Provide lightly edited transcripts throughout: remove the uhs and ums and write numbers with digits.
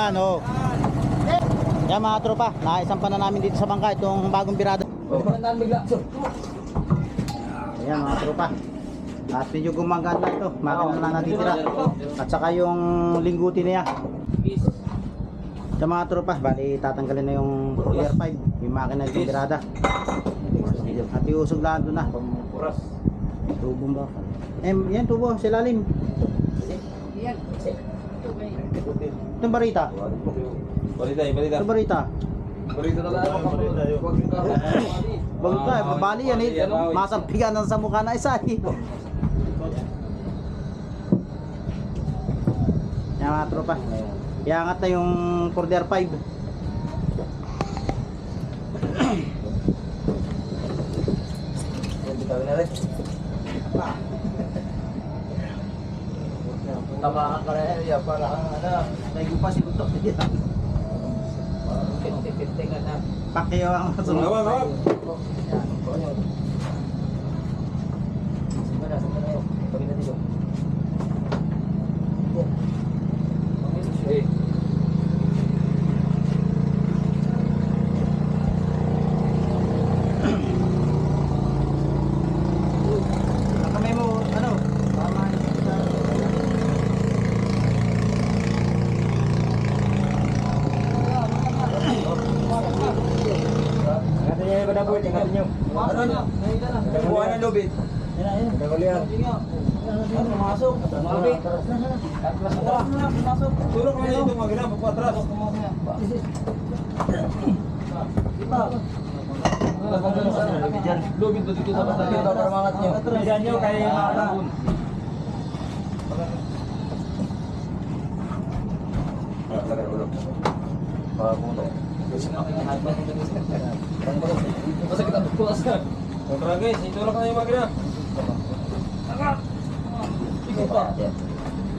Yan, oh. Yan mga tropa, naisampan na namin dito sa bangka itong bagong birada. Ayan mga tropa. At medyo gumagana ito, makina na natitira. At saka yung lingguti niya. Sa mga tropa, bali tatanggalin na yung Gear 5, yung makina itong birada. At iusog lang doon na. Tubo ba? Yan tubo, sa ilalim. Itong barita. Itong barita. Wag ka, mabali yan eh. Masampigan ng sa mukha na isa eh. Yan mga tropa. Iangat na yung Cordier 5. Tamaan ka rin yan para ano. Naigo pa si Butok. 50-50 ka na. Pakyo ang masunod. Kamay mo, ano? Tama Ingatan niyo yung badabot, ingatan niyo. Buwan ng lubid. Nagkakulihan. Pumasok. Pumasok. Turok na dito, magina, pagpatras. Lubid ba dito sa patalim? Para mangat niyo. Bidan niyo kaya makalabon. Lagay ulo. Pumunta. Masa kita puas na. Kontra guys, iturok na yung makina. Ikot pa.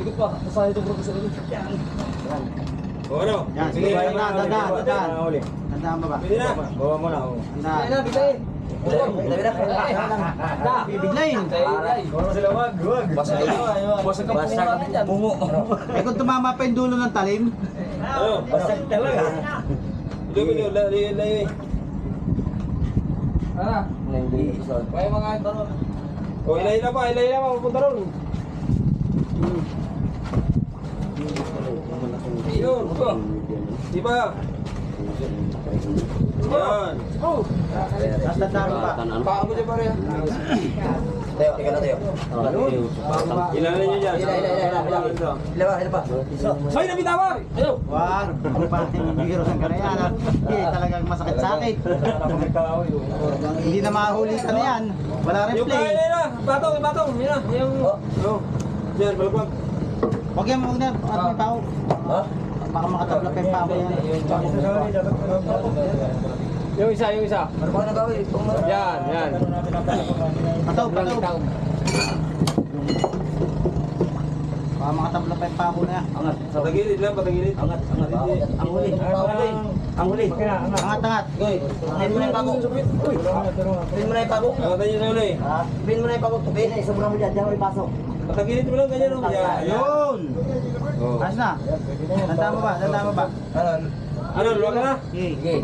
Ikot pa. Kasaya itong profesor ulit. O ano? Yan, sige, tandaan. Tandaan ba ba? Pwede na. Bawa mo na. Tandaan. Bibiglayin. Bawa sila wag. Basag ka pungo. Eh kung tumama pa yung dulo ng talim. Ano? Basag talaga. Video, layo. Ano? Kaya mga ito. O, ilay na pa, pupunta ron. Yun, ito. Diba? Yan. Tapos tandaan mo ba? Paa mo dyan pare. Tayo, tika na tayo. Ilan nyo dyan? Ilan pa? Ay, nabitawar! Ayaw! Wag, ano pa yung bigirosan ka na yan ha? Hindi, talagang masakit sa akin. Hindi na mahuli ka na yan. Wala rin Yung play. kaya na, batong, yun na. Yung... Diyan, balabag. Huwag yan, huwag na. At may pao. Baka makatabla pa yung pao yan. Yung isa. Ano ba nagawi? Yan. Pataw. Baka makatabla pa yung pao na yan. Patagilid lang. Angat. Ang huli. Angat. Pin mo na yung pagok. Angatan nyo sa uli. Pin mo na yung pagok. Pin na, isang mo dyan. Diyan mo ipasok. Patagilid mo lang ganyan. Ayun! Ayos na. Tandaan mo ba? Ano, luwag ka na? Okay.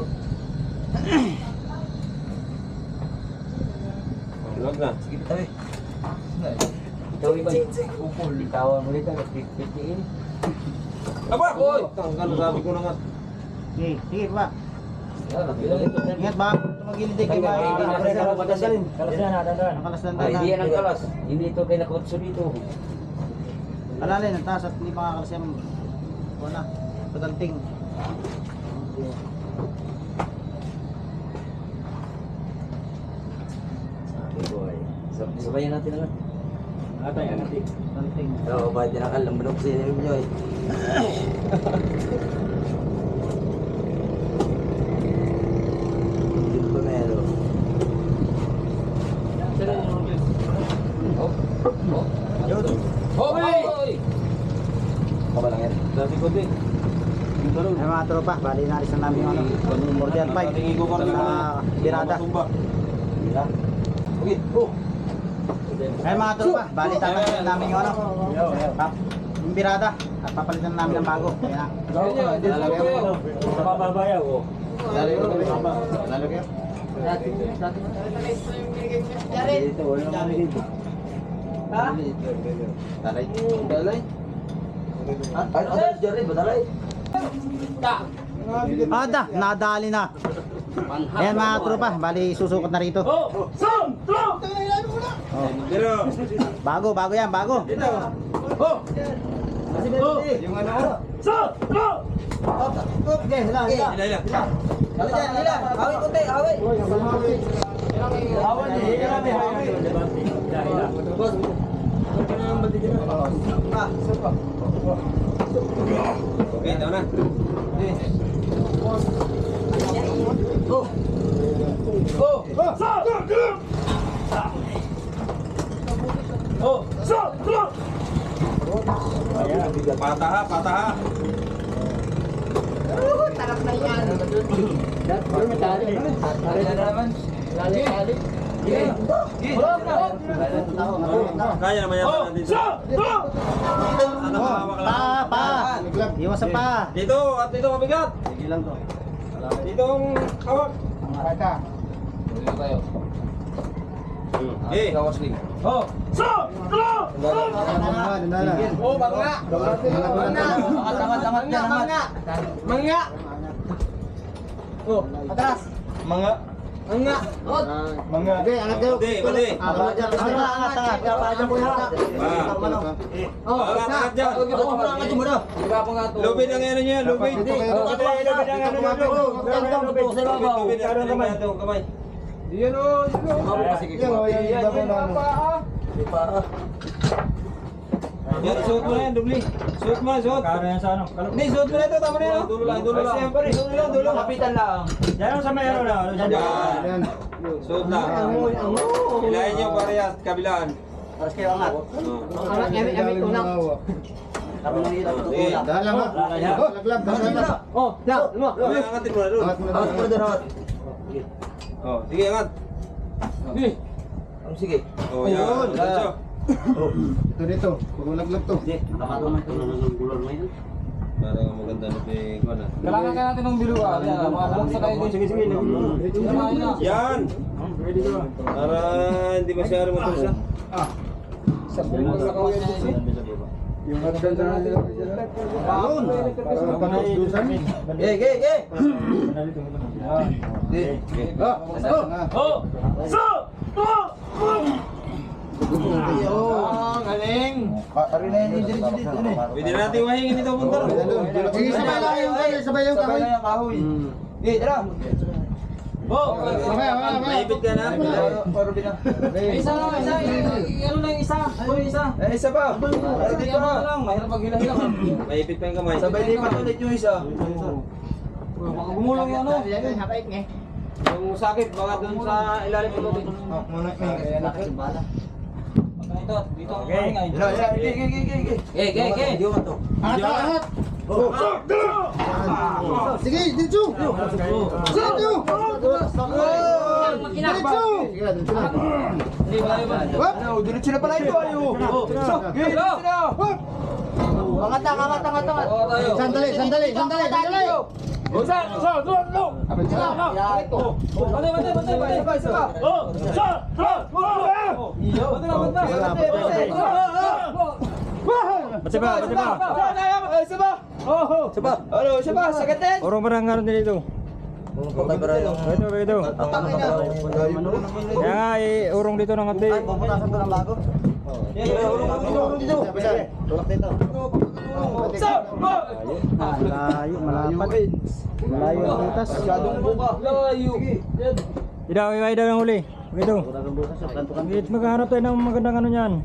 Luwag na. Ikaw iba. Upol. Ikawan mo dito. Pitiin. Aba! Oy! Tanggal, sabi ko na nga. Sige ba? Ingat ba? Tumagilid kayo ba? Nakalas lang Hindi yan na. ang kalas. Hindi ito kayo nakotso dito. Alalay, ang taas at hindi pa kakalasin mo. Wala. Paganting. Sabayan natin lang. Paganting. Oo, ba't yan ang alam sa inyo nyo eh. Dito ba meron? Yun. Hoy! Kabalang yan. Dati ko din. Ay mga tropa, bali na alis na namin yung Cordier 5 sa birada. Okay. Ay mga tropa, bali tatanggalin namin yung ano. yung birada at papalitan namin ng bago. Kaya na. Pababayaw ko. Lalo kayo. Dito, wala naman dito. Talay. Ano Jerry, badalay? Ada, nadali na. Ayan mga tropa, bali susukot na rito. Oh. Bago yan, bago. Yung ano? Okay, hila. Hila. Hawit konti, hawit. Okay, tama na. Patah. Kaya naman yan dito. Ano Pa. Iwas sa pa. Dito, at dito mabigat. Sige lang to. Dito ang hawak. Kawas ling. Oh, bangga. Angat. Mangga. Oh, atras. Mangga. Okay, angat kayo. Pwede. Angat. Angat mo yan. Angat dyan. Angat mo na. Lubid ang ano niya, lubid. Lubid ang ano niya, lubid ang kamay. Yan o. Yan, suot mo na yan, dubli. Suot mo, suot. Karo yan sa ano? Hindi, suot mo na ito, tama na yan. Dulo lang. Dulo lang. Kapitan lang. Diyan sa may ano na. Yan. Suot lang. Ilahin niyo parehas, kabilaan. Paras kayo angat. Angat, Emi, unang. Sabi na dito, tutulak. Dalam ha. Laglag. Oh, yan. Mamaya angatin mo na doon. Angat mo na doon. Oh, sige, angat. Sige. Oh, yan. Diretso. Ito dito, puro laglag to. Parang maganda na ping ano. Kailangan ka natin ng biluan. Makakabang sa kayo din. Sige. Yan. Para hindi masyado matusa. Sa buong sa kawas niya yun. Yung hagdan na nila. Yun. Para panagdusan. Galing. Pwede na natin mahingin dito punta. Sige, sabay lang yung kahoy, sabay yung kahoy. Maipit ka na. Isa. Ano lang isa? Isa pa. Dito lang. Mahirap maghila-hila ka. Maipit pa yung kamay. Sabay lipat ulit yung isa. Baka gumulong yung ano. Yung sakit baka doon sa ilalim ng lubid. Dito ang maingay. Angat. Sige, dito. Dito. Diretso na pala ito. Angat. Sandali. Orang barang ngaron din dito. Ito. Ya, urong dito ng ate. Puputasan ko ng bago. Urong dito. Tulak dito. Malayo, malapad. Malayo ang butas. Idaw ng huli. Ito. Maghanap tayo ng magandang ano niyan.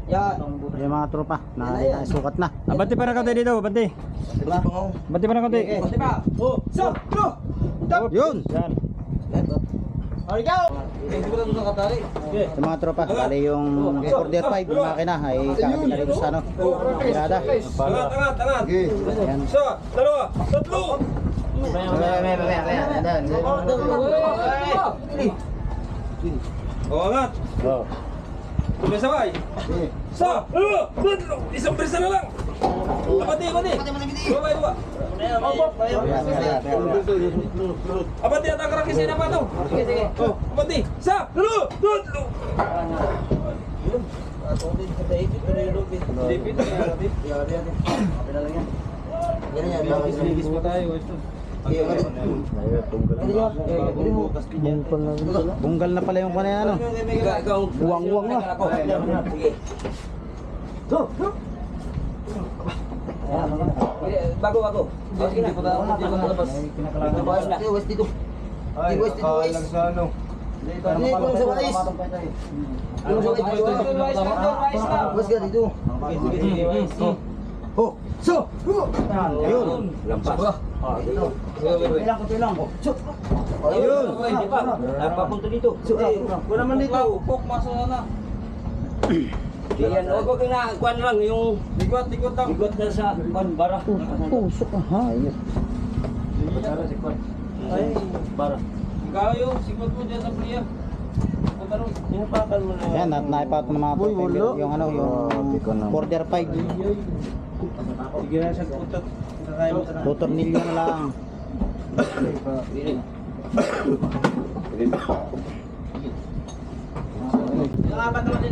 Yung mga tropa, nakakita sukat na. Banti pa na konti dito, banti. Banti pa na konti. Yun. Yan. Yung mga tropa, bali yung order 5 yung makina ay kakabit na rin sa ano. Birada. Angat. Ayan. Isa, dalawa, tatlo. Angat. Oh. Sabay. Isa, dalawa, tatlo. Isang presa na lang. Abati. Baba. Abati at akrakisin na pa to. Sige. Abati. Sa. Lulu. Bunggal na pala yung kanina ano. Buwang-buwang na. Sige. Bago. Sige na. Labas na. West dito. West. Hindi ko sa wais. West ka dito. Oh, so. Ayun. Lampas. Ilang. Ayun. Hindi pa. Napapunta dito. Wala naman dito. Pok masuk na. Yan, wag na kuan lang yung Likot lang. bigot na sa kuan bara. Pusok ka hayop. Ay, bara. Ikaw yung sikot mo dyan sa priya. Pagkaroon. Inapatan mo na. Ayan, naipat ng mga yung ano, yung border 5. Sige na siya kutot. Tutornilyo na lang.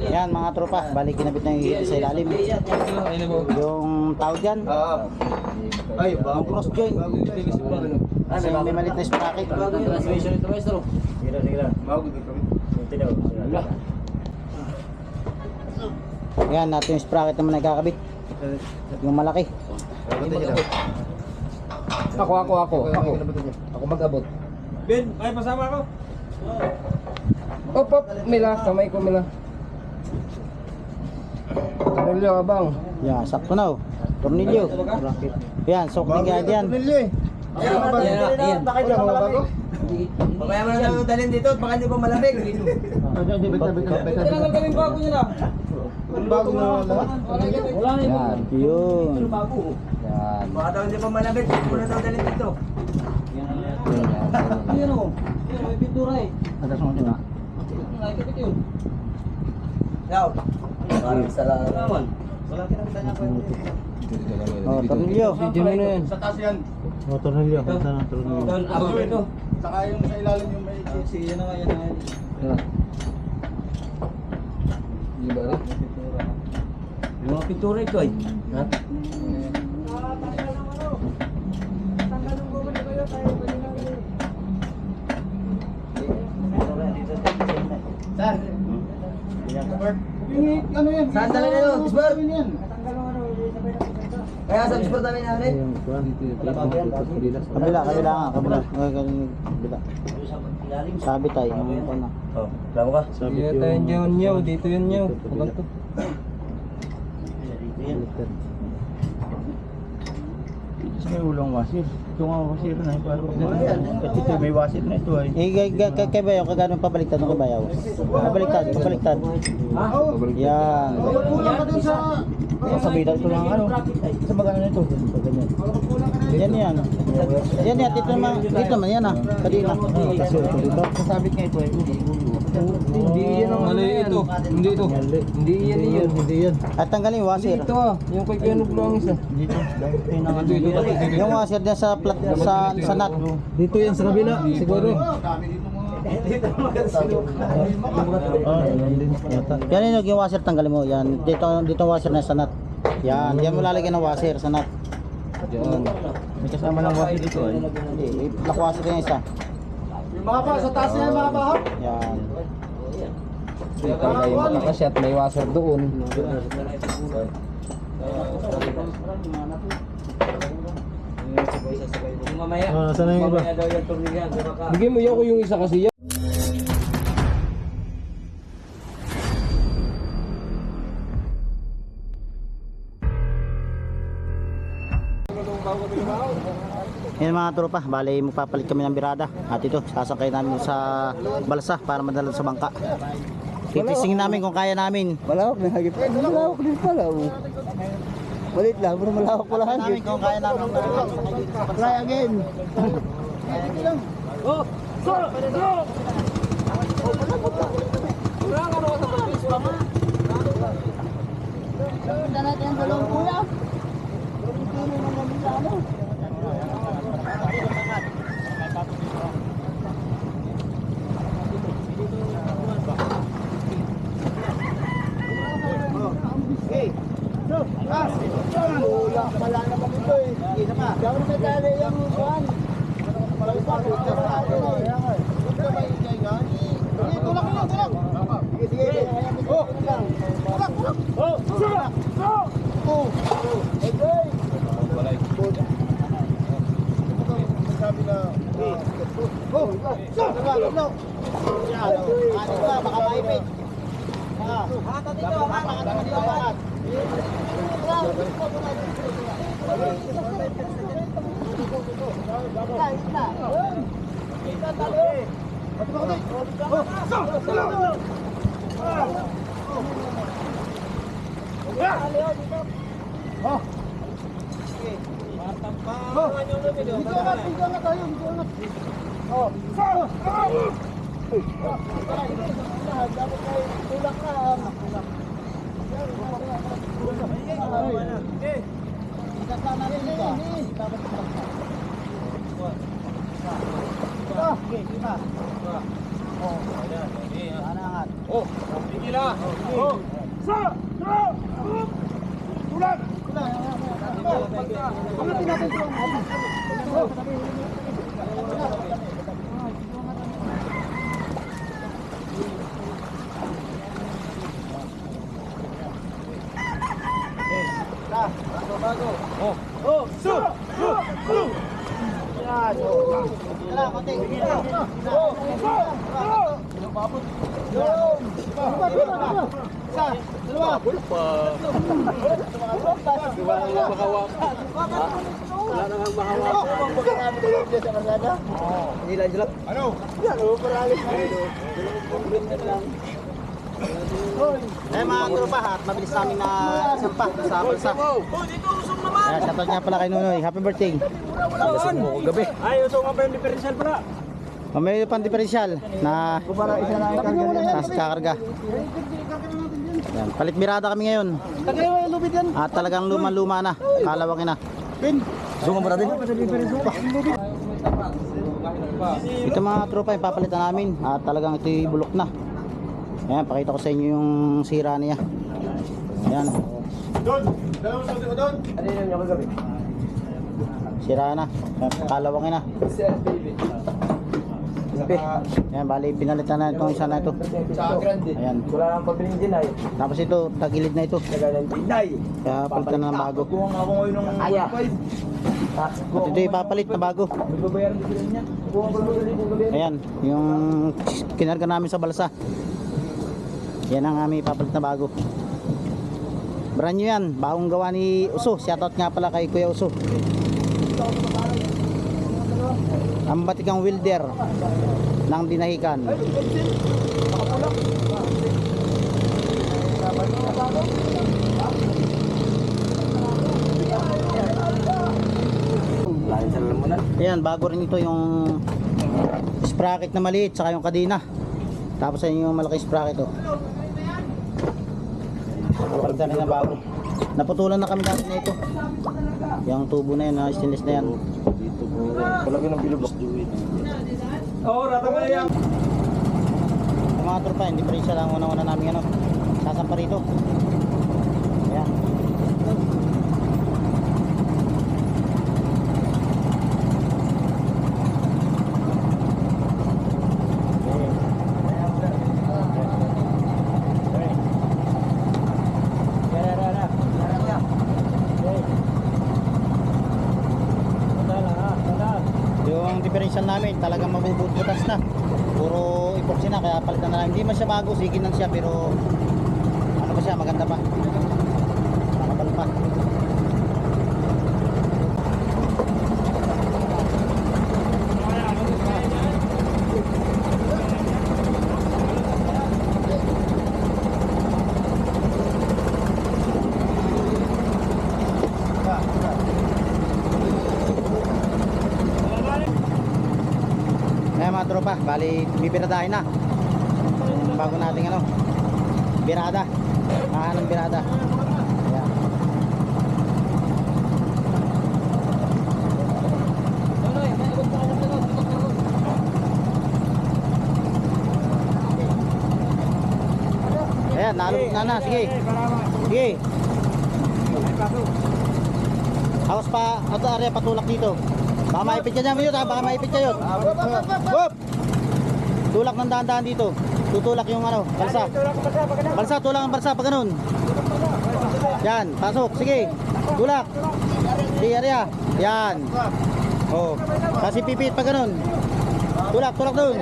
Yan mga tropa, balik kinabit na yung hihit sa ilalim. Yung tao dyan, yung cross joint. Kasi may malit na sprocket. Yan, natin yung sprocket naman nagkakabit. Yung malaki. Ako mag-abot. Ben, ay pasama ako. Op, Mila, kamay ko Mila. Tornilyo abang. Yan, sakto na oh. Tornilyo. Yan, sokling yan yan. Mamaya mo na lang dalhin dito, baka hindi pa malamig. Kailangan kaming bago niya na. Bago na lahat. Yan, yun. Yan. Baka daw hindi pa malamig, hindi ko na daw dalhin dito. Ayan o. May pintura eh. Atas mo din ha. Nakikipit yun. Yaw. Salamat. Oh, tornilyo. Sa taas yan. Oh, tornilyo. Saan ang tornilyo? Doon ako ito. Saka yung sa ilalim yung may Yan na nga, yan na nga. Yung mga pintura ito ay. Ha? Saan? Ano yan? Saan talaga yun? Isbar? Yan. Kaya sa bisport namin namin. Kabila nga, kabila. Kabila. Sabi tayo. Ano? Oh, lamo ka? Dito yun yun nyaw, dito yun nyaw. Huwag to. May ulang wasir. Ito nga wasir na. Kasi ito may wasir na ito ay. Kay Bayaw, kagano pabaliktad ng kay Bayaw? Pabaliktad. Yan. Kulang ka dun sa... Sabitan ko lang ano. Sa magana nito. Yan. Yan, dito naman yan ah. Kanina. Kasi ito dito. Sasabit nga ito ay. Hindi yan ang Mali ito. Hindi ito. Hindi yan yun. Hindi yan. At tanggalin yung washer. Dito yung kay Kuya Nublo ang isa. Dito. Yung washer niya sa nut. Dito yan sa kabila, siguro. Yan yung washer tanggalin mo. Yan. Dito washer na sa nut. Yan. Yan mo lalagyan ng washer sa nut. May kasama ng wasir dito ay. Hindi. Nakwasher yung isa. Mga pa, sa taas na yan mga bahaw. Yan. Dito kayo makakasyat, may washer doon. Mamaya. Saan na yung iba? Mamaya daw yung tornilyan. Bigyan mo ako yung isa kasi yan. Yan mga tropa, bali magpapalit kami ng birada. At ito, sasakay namin sa balsa para madala sa bangka. Titisingin namin kung kaya namin. Malawak na hagip. Malawak din pala. Balit lang, pero malawak pala Namin kung kaya namin. Try again. Okay. So, wala naman ito eh. Isa pa. Gawin sa tali yung kuhan. Tulak. Sige. Oh. Tulak. Oh. Oh. Okay. Sabi na. Oh. Tulak. Yan. Ano ba? Baka maipit. Hata dito. Eh mga tropa, at mabilis namin na sampa sa balsa. Ayan, shoutout nga pala kay Nunoy. Happy birthday. Gabi. Ay, ito nga pa yung differential pala. May pang diferensyal na nasa kakarga. Yan, palit mirada kami ngayon. At talagang luma-luma na. Kalawangin na. Zoom mo natin. Ito mga tropa, yung papalitan namin. At talagang ito'y bulok na. Ayan, pakita ko sa inyo yung sira niya. Ayan. Ano yun yung kagabi? Sira na. Kalawangin na. Ayan, bali pinalitan na itong isa na ito. Ayan. Wala nang pabiling din ay. Tapos ito, tagilid na ito. Nagalang tinay. Kaya palitan na ng bago. Kuha nga ako ngayon ng Aya. At ito yung papalit na bago. Nagbabayaran din sila niya. Kuha ko lang ng gabi. Ayan, yung kinarga namin sa balsa. Yan ang aming papalit na bago. Brand new yan, bagong gawa ni Uso. Shoutout nga pala kay Kuya Uso. Ang batikang welder ng Dinahican. Ayan, bago rin ito yung sprocket na maliit saka yung kadena. Tapos ayun yung malaki sprocket oh. Palitan rin na bago. Naputulan na kami dati na ito. Yung tubo na yan, stainless na yan. Palagi ng bilubok. Oo, rata mo na yan. Yung mga tropa, hindi pa rin siya lang una-una namin ano. Sasampa rito. Ayan. Yung differential namin talagang mabubut-butas na. Puro epoxy na kaya palitan na namin. Hindi man siya bago, sigin lang siya pero ano pa siya, maganda pa. Nakapal pa. Kaya mga tropa, bali bibiradahin na yung bago nating ano, birada, mahanang birada. Ayan. Yan, nalubog na. Sige. Sige. Hawas pa, ito area patulak dito. Baka maipit ka dyan, Mayot, ha? Baka maipit ka yun. Whoop! Tulak ng dahan-dahan dito. Tutulak yung ano, balsa. Balsa, tulak ang balsa, pag ganun. Yan, pasok, sige. Tulak. Sige, area. Yan. Oh. Kasi pipit pag ganun. Tulak, tulak dun.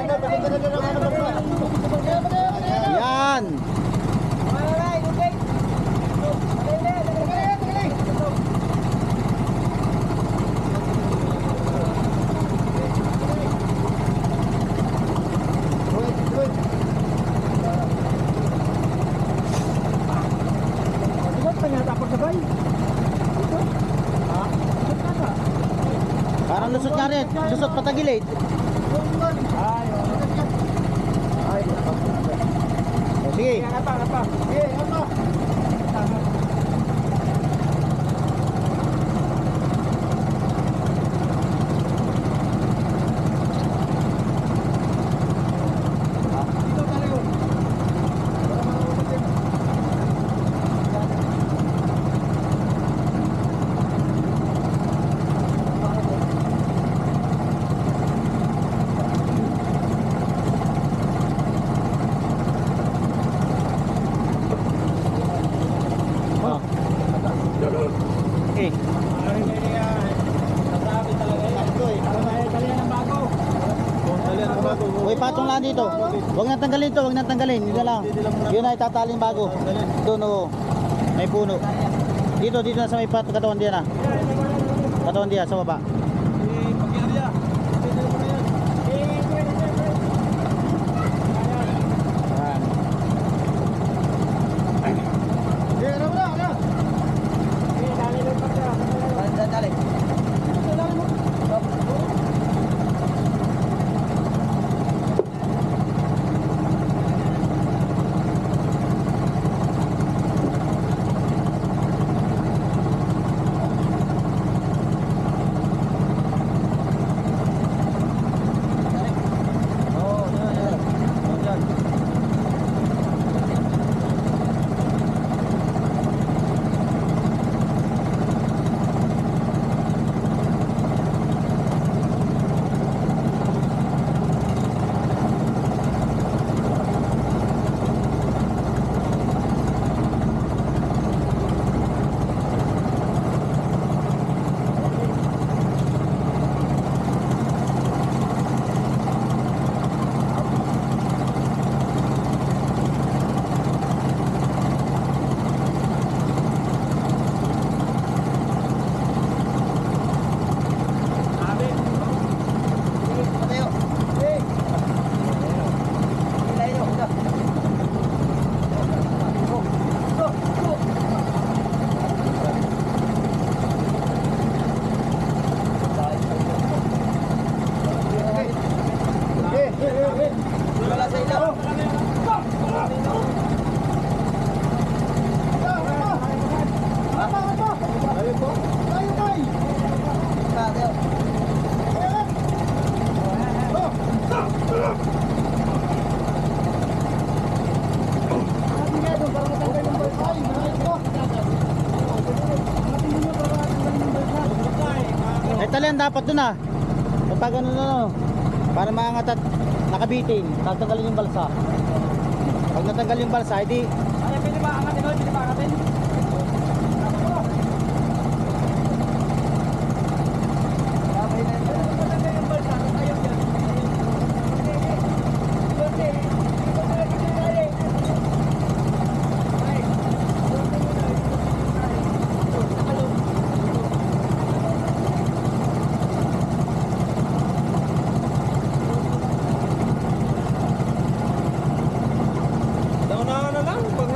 Yan. Parang lusot nga rin. Lusot patagilid. O, sige. Okay. Uy, patong lang dito. Huwag nang tanggalin ito, huwag nang tanggalin. Yun na lang. Yun ay tatalin bago. Doon, oo. May puno. Dito na sa may katawan diyan na. Katawan diyan, sa baba. Talian dapat dun ah. Pag ano no, para maangat at nakabitin, tatanggalin yung balsa. Pag natanggal yung balsa, edi Ano, pwede ba angatin doon? Pwede ba angatin? Naunahan na lang. Pag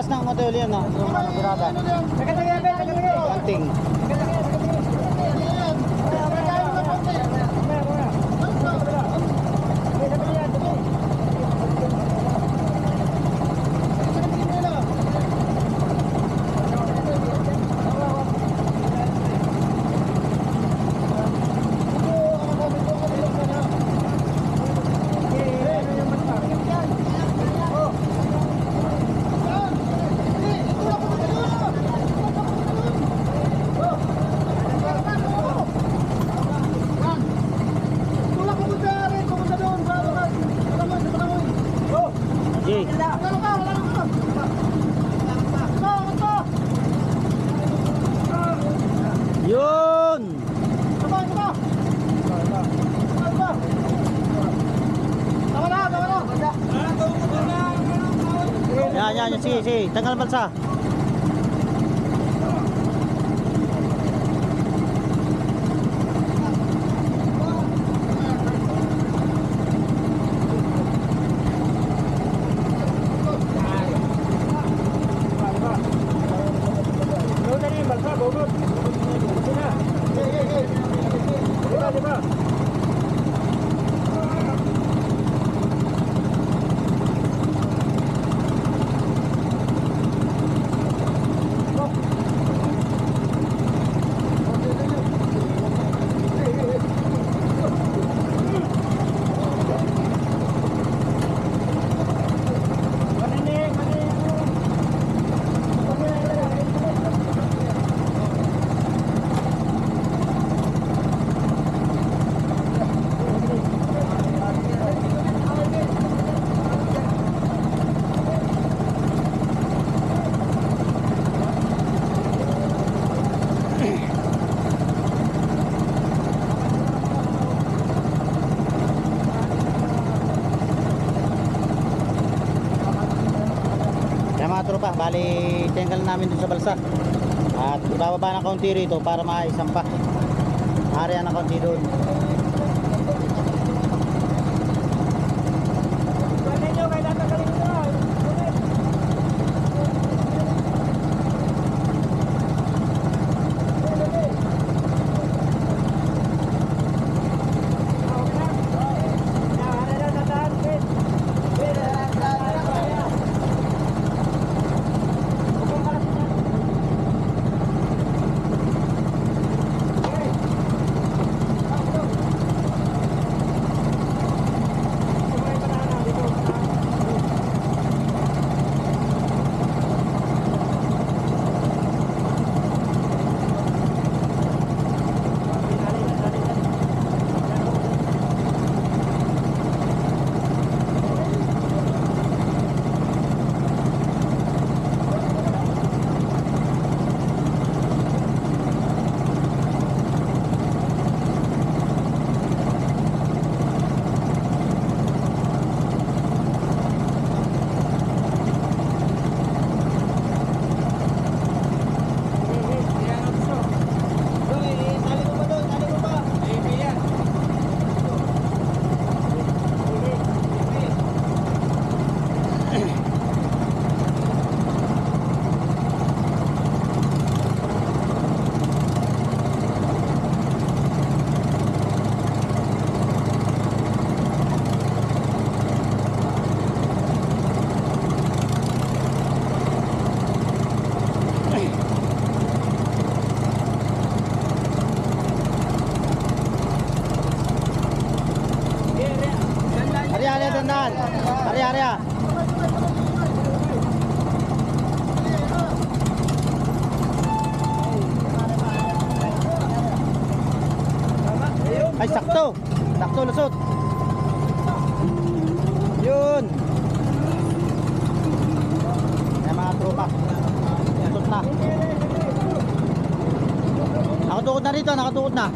Tigas ng motel yan, no? Yung ano, birada. Kanting. Jay. Yun! Yan, sige, tanggal balsa. Mga tropa, bali tanggal namin dun sa balsa at bababa ng kaunti rito para maisampa area ng kaunti doon. Dandan. Area. Ay, sakto. Sakto lusot. Yun. Yan mga tropa. Lusot na. Nakatukod na rito, nakatukod na.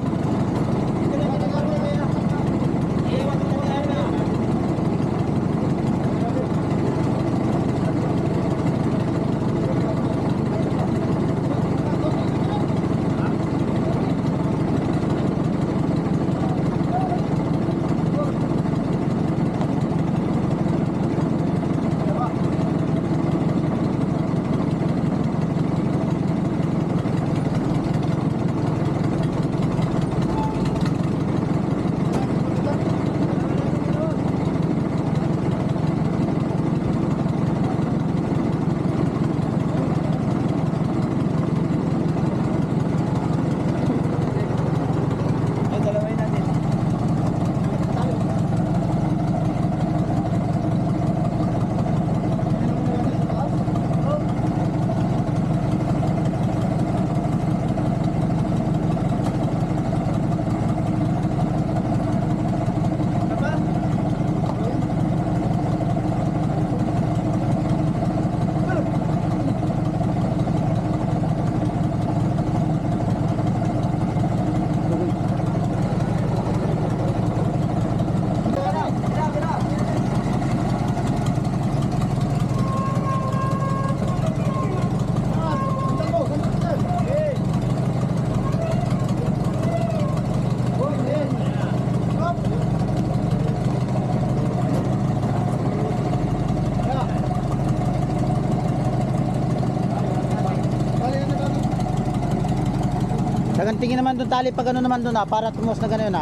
Gagantingin naman doon tali pag ano naman doon para tumuwas na gano'n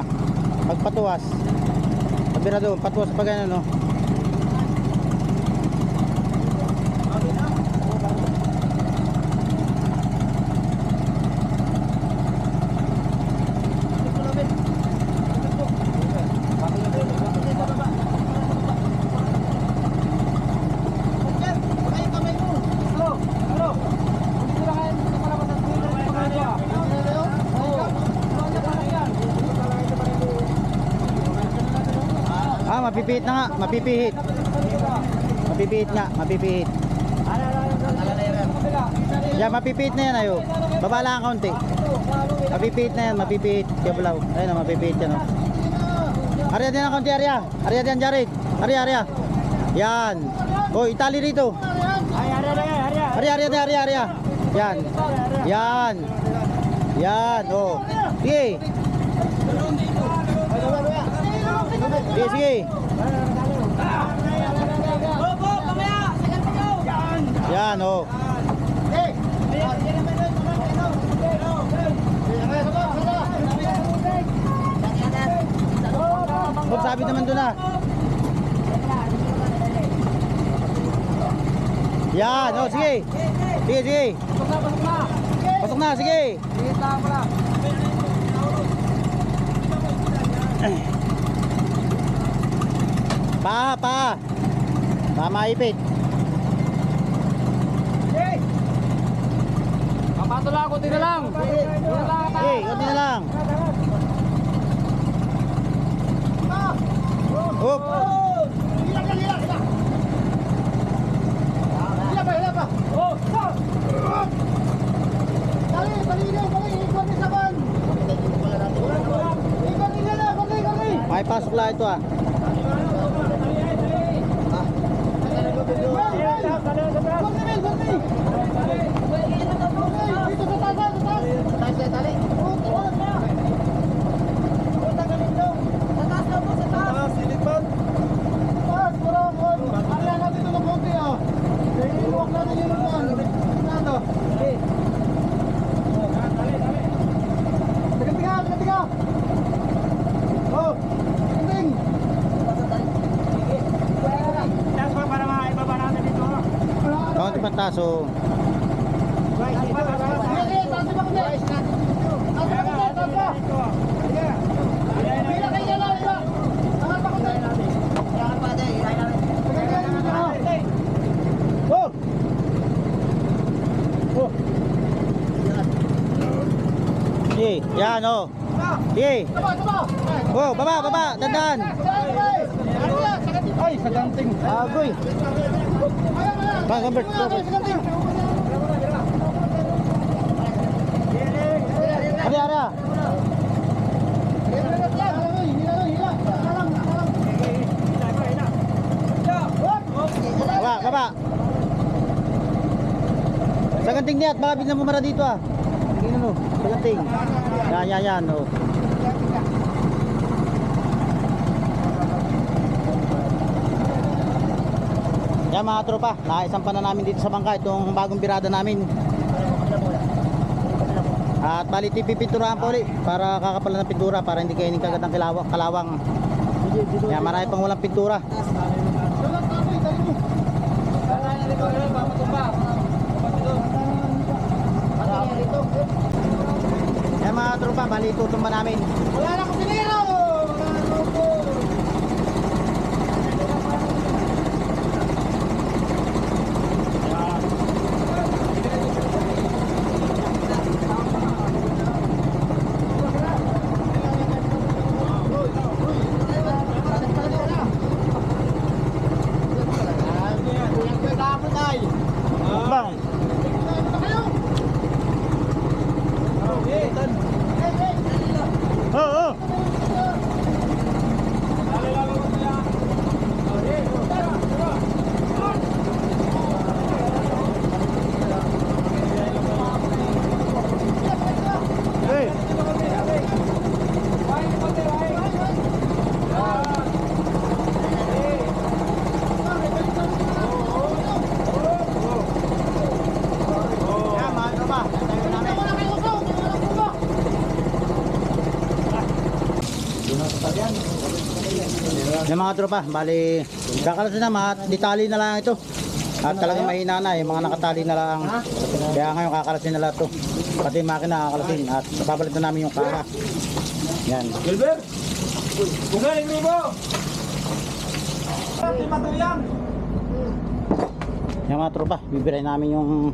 pagpatuwas. Sabira doon, patuwas pag ano mapipihit na nga, mapipihit. Mapipihit nga, mapipihit. Yan, mapipihit na yan ayo. Baba lang ang kaunti. Mapipihit na yan, mapipihit. Kablaw. Ayun na, mapipihit yan. Arya din ang kaunti, Arya. Arya din, Jared. Arya. Yan. Oh, itali rito. Arya. Yan. Yan. Yan, oh. Sige. Sige. Yan, oh. Sabit naman doon Yan, oh, sige. Sige. Pasok na, sige. Pa. Maipit. Kapatula, kunti na lang. Okay, kunti na lang. Hop. Hila pa. Oh. Dali. Ikot ni saban. Ikot ni. May pasok lang ito Pantaso. Yan oh. Sige. Oh, baba, dandan. Ay, sa ganting. Agoy. Convert. Ara. Baba. Sa ganting niya at baka biglang bumara dito Tingnan mo, sa ganting. Yan oh. Yan mga tropa, naisampa na namin dito sa bangka itong bagong birada namin. At bali pipinturahan po ulit para kakapalan ng pintura para hindi kainin kagad ng kalawang. Yan, marami pang walang pintura. Yan mga tropa, bali tutumba namin. Wala na akong sinira! Yung mga tropa, bali kakalasin na mga ditali na lang ito. At talagang mahina na, yung mga nakatali na lang. Kaya ngayon kakalasin na lahat to. Pati yung makina kakalasin at papalit na namin yung kara. Yan. Gilbert! Kung galing mo! Matuyan! Yung mga tropa, bibiray namin yung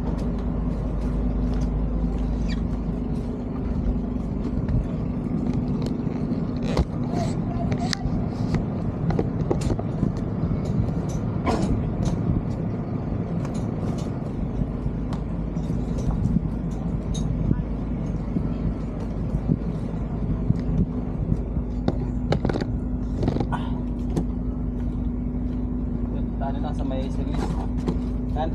Tano na sa may service. kan.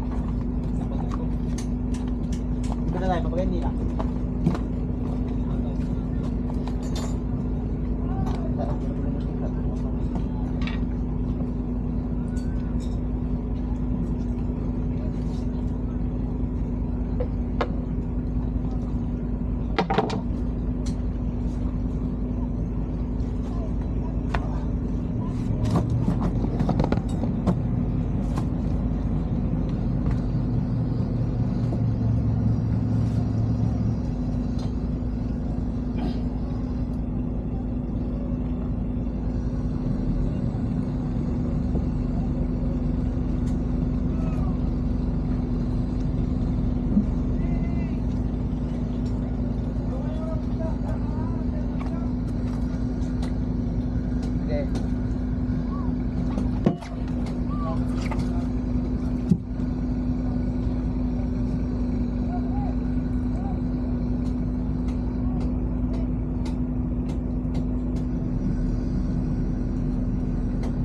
Kita tayo, papagayin nila.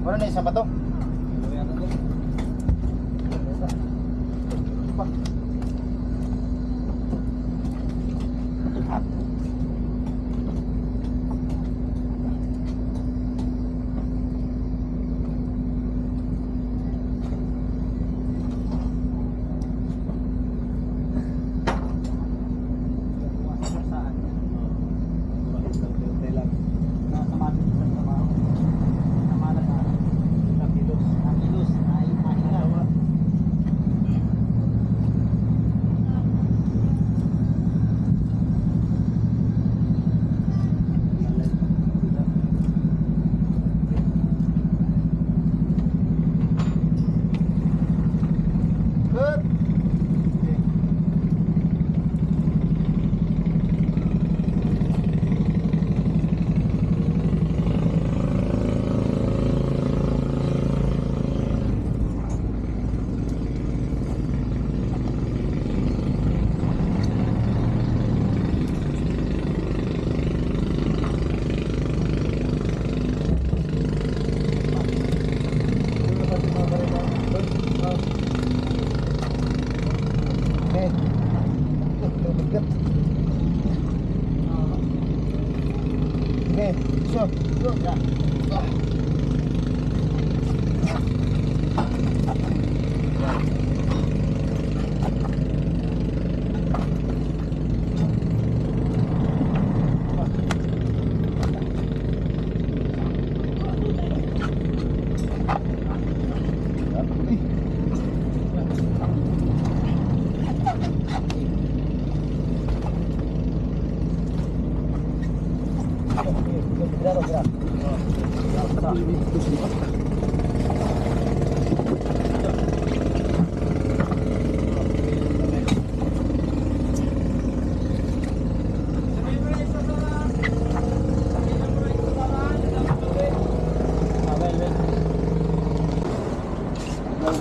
Ano na isa pa to?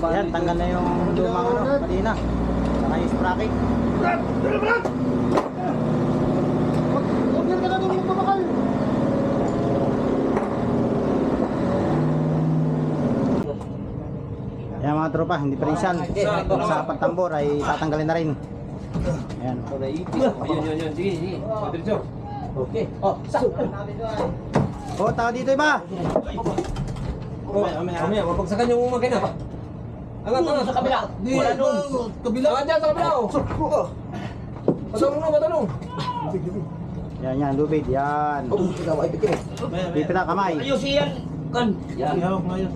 Yan, tanggal na yung lumang ano, kanina. Saka yung sprocket. Yan mga tropa, hindi pa rin siyan. Sa pagtambor ay tatanggalin na rin. Ayan. Yun. Sige. Diretso. Okay. Oh, Oh, tao dito iba. Mamaya, mapagsakan yung makina pa. Angat sa kabila. Wala doon. Kabila. Angat dyan sa kabila. Patanong. Yan, lubid. Yan. Ikaw, ay pitin eh. Pipit na kamay. Ayos iyan. Kan. Yan. Ihawak mo yun.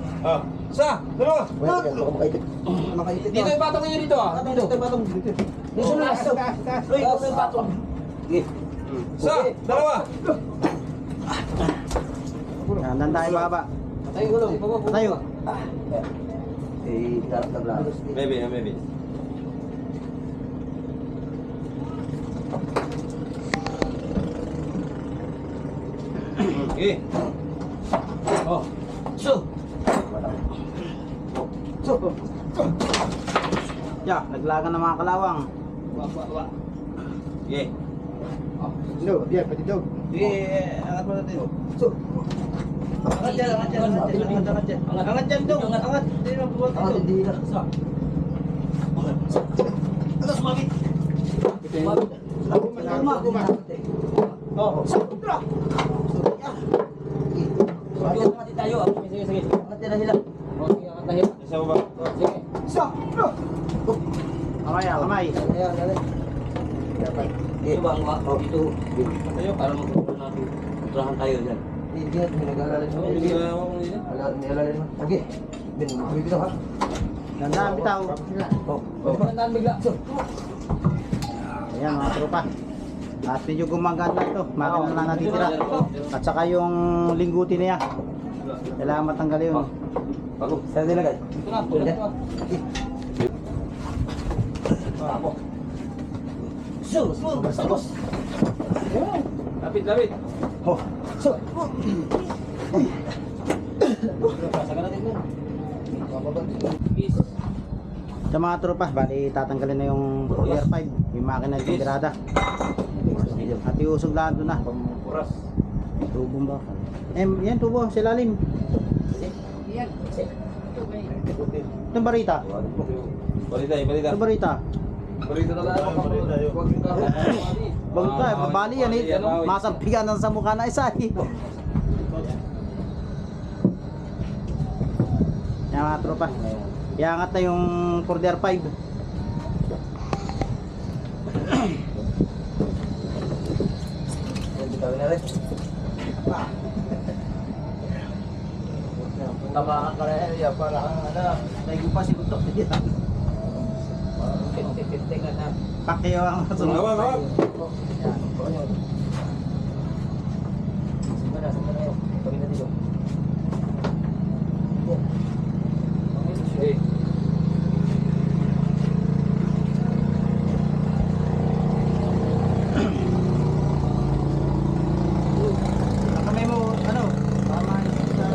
Isa. Dalawa. Baka makaipit. Makaipit Dito yung patong niyo dito ah. Dito, batong. Dito na. Uy, ito yung patong. Isa. Dalawa. Yan, dandahin baba. Tayo gulong. Tayo. Eh, darap na blalos. Maybe, maybe. Okay. Oh. So. Ya, naglagan ng mga kalawang. Okay. No, dia pati dog. Angat mo natin. So. Angat dyan. Angat dyan, dong. Angat. Angat, hindi na. Atas, mami. Oh. Angat tayo. Sige. Angat na hila. Angat na hila. Isa mo ba? Sige. Kamay, kamay. Ito ba ang ito? Tayo para magpupunta natin. Puntrahan tayo dyan. Hindi, may nag-aalalin mo. Nag-aalalin mo. Sige. Ben, makabibig ha. Dandahan bitaw. Oh. Pagkantaan bigla. So. Ayan mga tropa. At medyo gumagana ito. Makina na lang natitira. At saka yung lingguti niya. Kailangan matanggal yun. Bago. Saan nilagay? Ito na. Tapo. So, basta boss. Lapit. Oh. So. Pasagan natin yan. Peace. Sa mga tropa, bali tatanggalin na yung Year 5. Yung makina ng tirada. At iusog lahat doon na. Oras. Tubong ba? Yan tubo, sa ilalim. Itong barita. Balita. Itong barita. Balita na lang. Bago ka, mabali yan eh. Masampigan ng sa mukha na isa eh. Yan mga tropa. Iangat na yung Border 5. Tawin na rin. Tamaan ka rin. Para ano. Naigo pa si Kutok niya. 50-50 ka na. Pakyo ang sunod. Hawak. Sama na yun. Tawin na dito. Okay. Kamay mo, ano? Tama sa...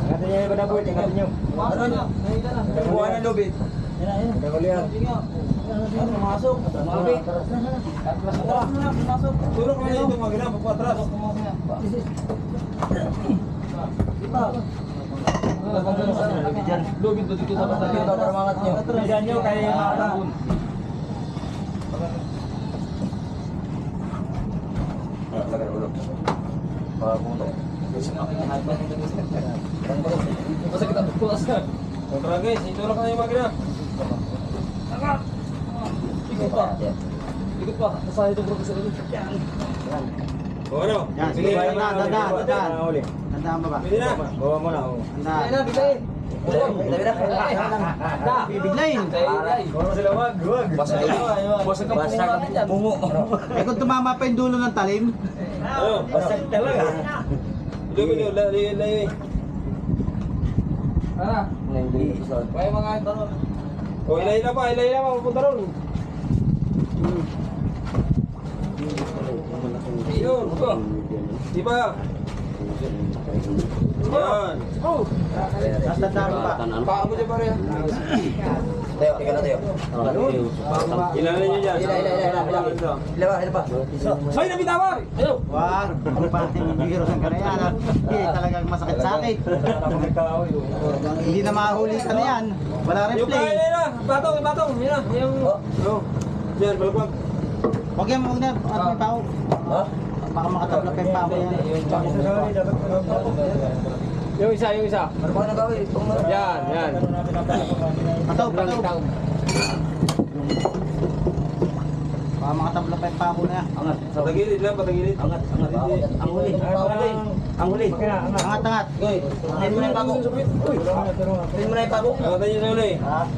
Ingatan nyo yung badabot, ingatan nyo. Ano na? Buwan na lubid. Pumasok. Tulog ka na dito magina. Pagpatras. Lubid ba dito sa pasabi? Ito para mangat nyo. Bilisan nyo kay Mara. Lagay ulo. Pagpunto. Basta kita pulas na. Kontra guys. Itulog ka na yung magina. Ikot pa. Ikot pa. Sa ito bro sa ulo. O ano? Yan, sige, dandan. Dandan ba ba? Pwede na. Bawa mo na. oh. Dandan. Bigay. Bibiglayin. Bawa mo sila, wag. Basta basta ka pungo. Eh kung tumama pa yung dulo ng talim, Ano? Basag talaga. Video. Layo. Kaya mga ito. O ilay na pa. Pupunta ron. Yun. Diba? Yan. nasa daro pa. Paa mo dyan pare. Tayo, tingnan na tayo. Ilalan nyo dyan. Ila pa. Ay, nabitawan! Ayaw! Wag, ano pa yung virus ng kanayan at talagang masakit sa akin. Hindi na mahuli ka na yan. Wala rin Yung play. kaya na! Batong! Yan na. Yung... Yan, balabag. Huwag yan, huwag na. At may pao. Ha? Baka makatabla pa yung pao yan. Yung isa, yung isa. Ano ba nagawin? Yan, yan. Pataw, pataw. Baka makatabla pa yung pako na yan. Angat. Patagilid lang, patagilid. Angat. Ang huli. Ang huli. Angat, angat. Goy. Pin mo na yung pako. Pin mo na yung pako. Angatan niyo sa uli.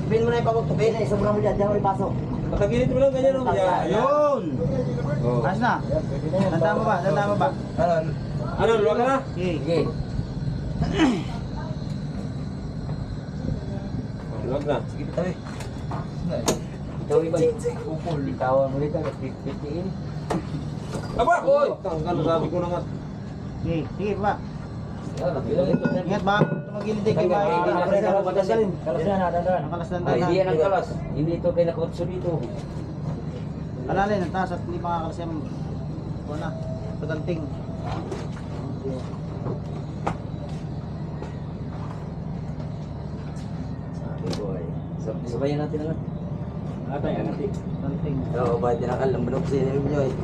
Pin mo na yung pako. Pin. Sobrang mo dyan. Diyan mo ipasok. Patagilid mo lang, ganyan. Oh. Yan, yan. Yun! Oh. Ayos na. Tanda mo ba? Tanda mo ba? Ano, luwag ka na? Sige. Luwag na. Sige, tabi. Tawi ba? Bitawan mo dito. Pitiin. Aba! Oy! Tanggal, sabi ko na nga. Sige, sige pa. Ingat ba? Tumagilid din kayo ba? Kalas na, dandan. Nakalas lang Ay, hindi yan ang tayo. kalas. Hindi ito pinakotso dito. Alalay, ang taas at hindi makakalas yung... Wala. Paganting. Okay, boy. Sabayan natin lang. Paganting. Oo, ba't tinakal ang bulok sa inyo nyo eh.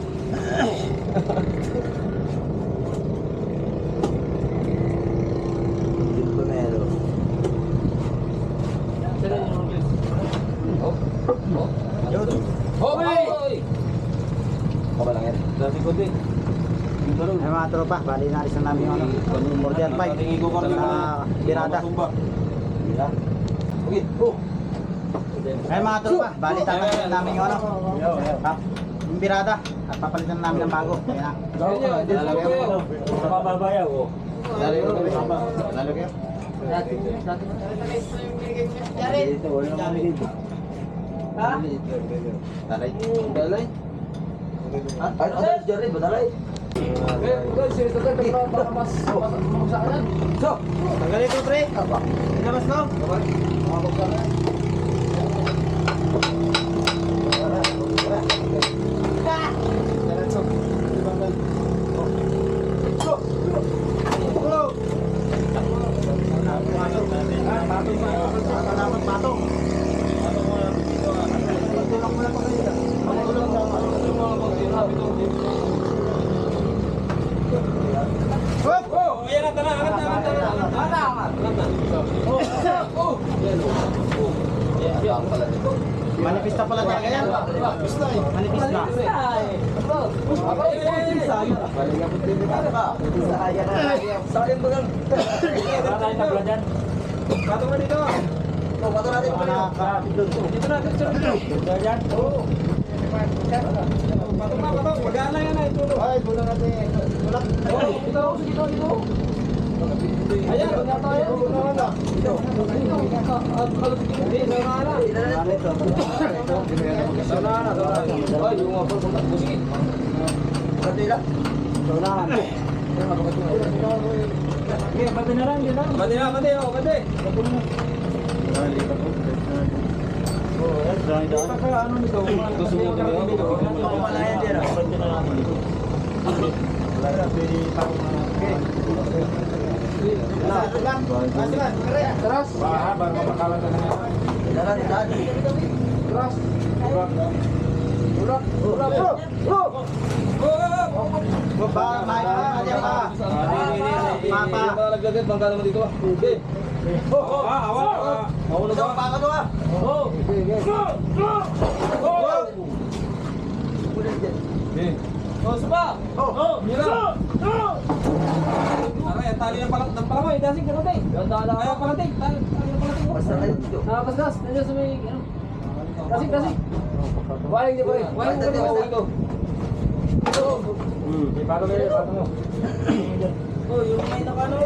Dito pa meron. Yun. Hoy! Baka lang yan. Dati ko din. Ay mga tropa, bali naalis na namin yung ano, Mordial Pike sa Birada. Okay, oh! Ay mga tropa, bali tatanggalin na namin yung ano, yung Birada at papalitan na namin ng bago. Ayan na. Mababayaw, oh. Lalo kayo. Dito, wala naman dito. Talay. Dalay. Ano si Jerry? Badalay? So, tanggalin ko pre. Ilabas ko. Oh, ayan na, tara, angat na. Manipis na pala talaga yan. Manipis na. Sayang ba lang? Wala tayong tabla dyan. Pato na dito. Pato natin pa rin. Dito na, dito na. Tabla dyan? Oo. Pato na, pato. Magaan lang yan na, ito. Ay, bulan natin. Bulak. Dito. Ayan, dito. Ay, yung mga pagpunta. Sige. Katila. Okay, pati na lang, yun lang. Pati na, pati. Oh, pati. Ano nito? Susunod na yun. Pamalayan din ah. Dalan, dalan. Ba, may pa. Mapa. Laglagat, bangka naman dito. Okay. Awa. Mauna ba? Baka to ah. Okay. Mira. Aray, tali ng palangoy. Dasing ka natin. Ayaw palanting. Tali ng palanting. Basta kayo dito. Gas. Nandiyan sa may, ano. Dasing. Waling di ba rin? Waling mo kami ito. Pato mo. Oh, yung may nakano.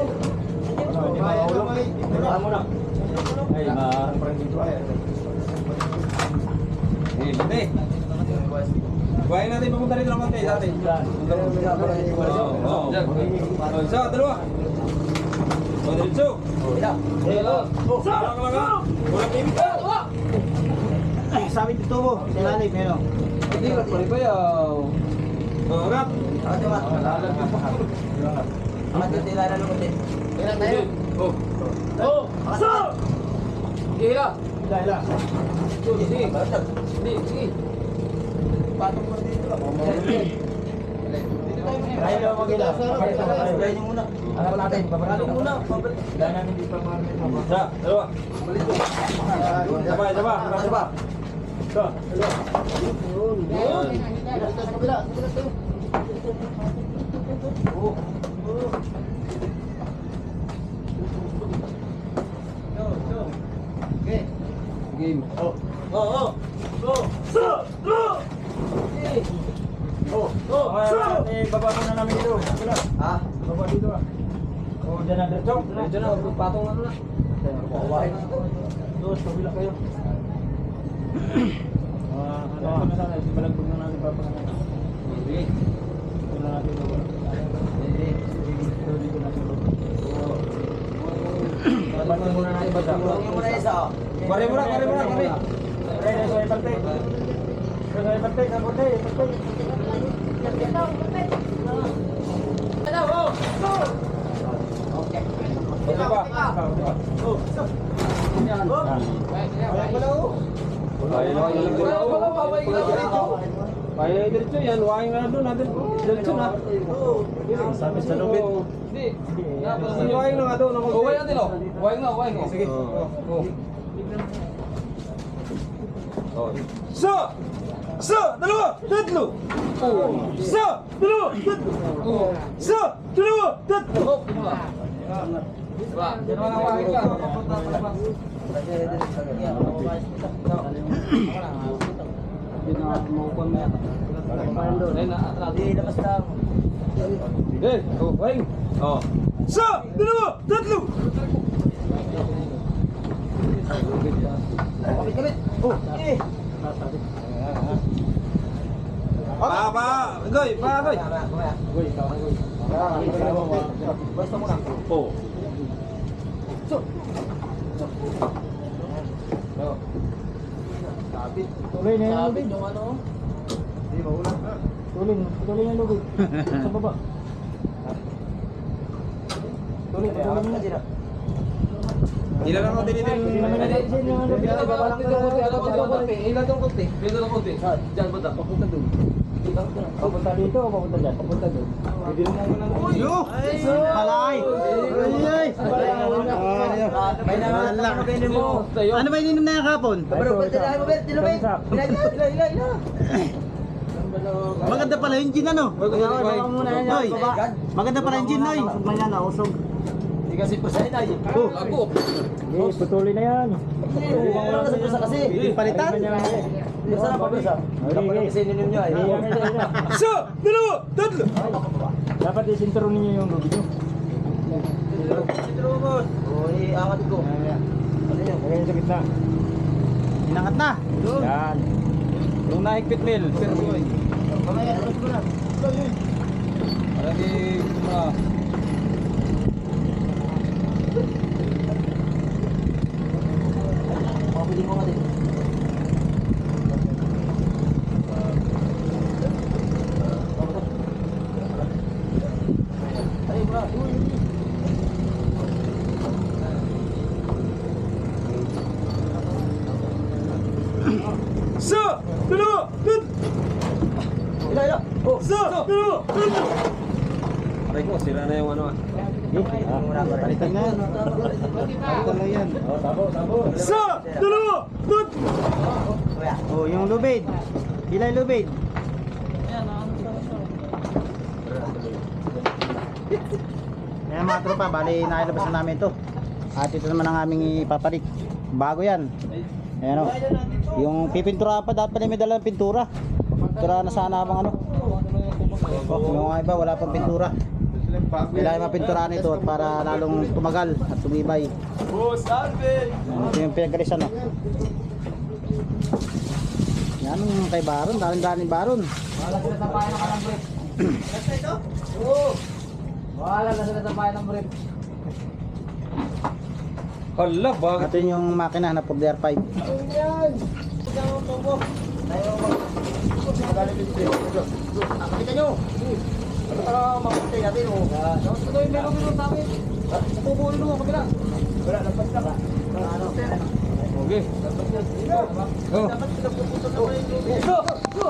Baka mo na. Ay, ma-friend dito ay. Pati. Buhayin natin papunta rito ng konti dati. Isa, dalawa. Diretso. Walang pimik. Sabi dito mo, silalim, meron. Hindi, pari pa yaw. Urat. Angat yung mat. Angat yung tila na lumot eh. Kailan tayo? Hila. Sige. Patong mo dito. Tayo daw mag-ila. Sabayin niyo muna. Ano natin? Babalik muna. Dahil namin di pa mga Isa, dalawa. Sabay, sabay. Sabah. Isa, dalawa. Game. Baba muna namin dito. Wala. Ha? Baba dito ah. O, dyan na diretso. Diyan na, patong ano na. Dos, pabila kayo. Ano na sana, balagbog na natin papangalan. Sige. Ito na natin baba. Ito dito na sila. Balagbog muna natin basa. Tulong niyo muna isa. Pare muna, pare muna, pare. Pare, so iparte. So iparte, kapote, iparte. Isa pa. Kaya diretso yan, wain na doon natin. Diretso na. Sabi sa lubid. Hindi. Wain na nga doon. Wain natin o. Wain na, wain o. Sige. Sa! Sa! Dalawa! Tatlo! Sa! Dalawa! Tatlo! Sa! Dalawa! Tatlo! Dalawa na wain ka. Labas lang. Eh, wain. Oh. Sa! Dalawa! Tatlo! Kapit. Eh. Pa! Goy! Pa! Goy! Basta muna. Oh. Tuloy na yung lubid. Hindi maulan. Tuloy na yung lubid. Sa baba. Tuloy na sila. Ilan lang natin dito? Ilan tong konti? Ilan tong konti? Diyan banda. Papunta doon. Papunta dito o papunta dyan? Papunta doon. Yo! Palay! Ay! May naman lang kainin mo. Ano ba ininom na yung kapon? Pero pwede na mo, pwede na mo. Ila. Maganda pala yung gin ano? Noy! Maganda pala yung gin, Noy! Manya na, usog. Hindi kasi pusay na yun. Oh! Ako. Okay, putuloy na yan. Wala sa pusa kasi. Hindi palitan? Masarap pa pusa. Dapat kasi ninom nyo ay. Sa! Dalawa! Tatlo! Dapat isinturo ninyo yung lubid nyo. Oo, iangat ko. Ano yun? Lagay nyo sa gitna. Inangat na! Yan. Yung nahigpit mil. Pero boy. Mamaya, alas ko na. Para di Mabili mo nga din. Ay, bro. Sa! Dalawa! Tatlo! Ila. Oh, Sa! Dalawa! Tatlo! Aray ko, sira na yung ano ah. Palitan na yan. Palitan na yan. Sa! Dalawa! Tatlo! Oh, yung lubid. Kilay lubid. Ayan mga tropa, bali nailabas na namin ito. At ito naman ang aming ipapalit. Bago yan. Ayan o. Yung pipintura pa, dapat pala may dalang pintura. Pintura na sana habang ano. Oh, yung mga iba wala pang pintura. Kailangan mapintura nito at para lalong tumagal at tumibay. Ito yung pinagkalisan o. Yan ang kay Baron, daling Baron. wala sila sa bayan ng kalambre. Basta ito? Oo. Wala na sila sa bayan ng brief. Hala, bakit? Ito yung makina na for DR5. Tayo mo. Nakakita nyo. Ano para makakita natin o? Ito yung meron sa akin. Napupulo nung kabila. Wala, lampas na ba? Ano? Okay. Oh. Dapat sila pupunta sa bayan nyo. Go! Go!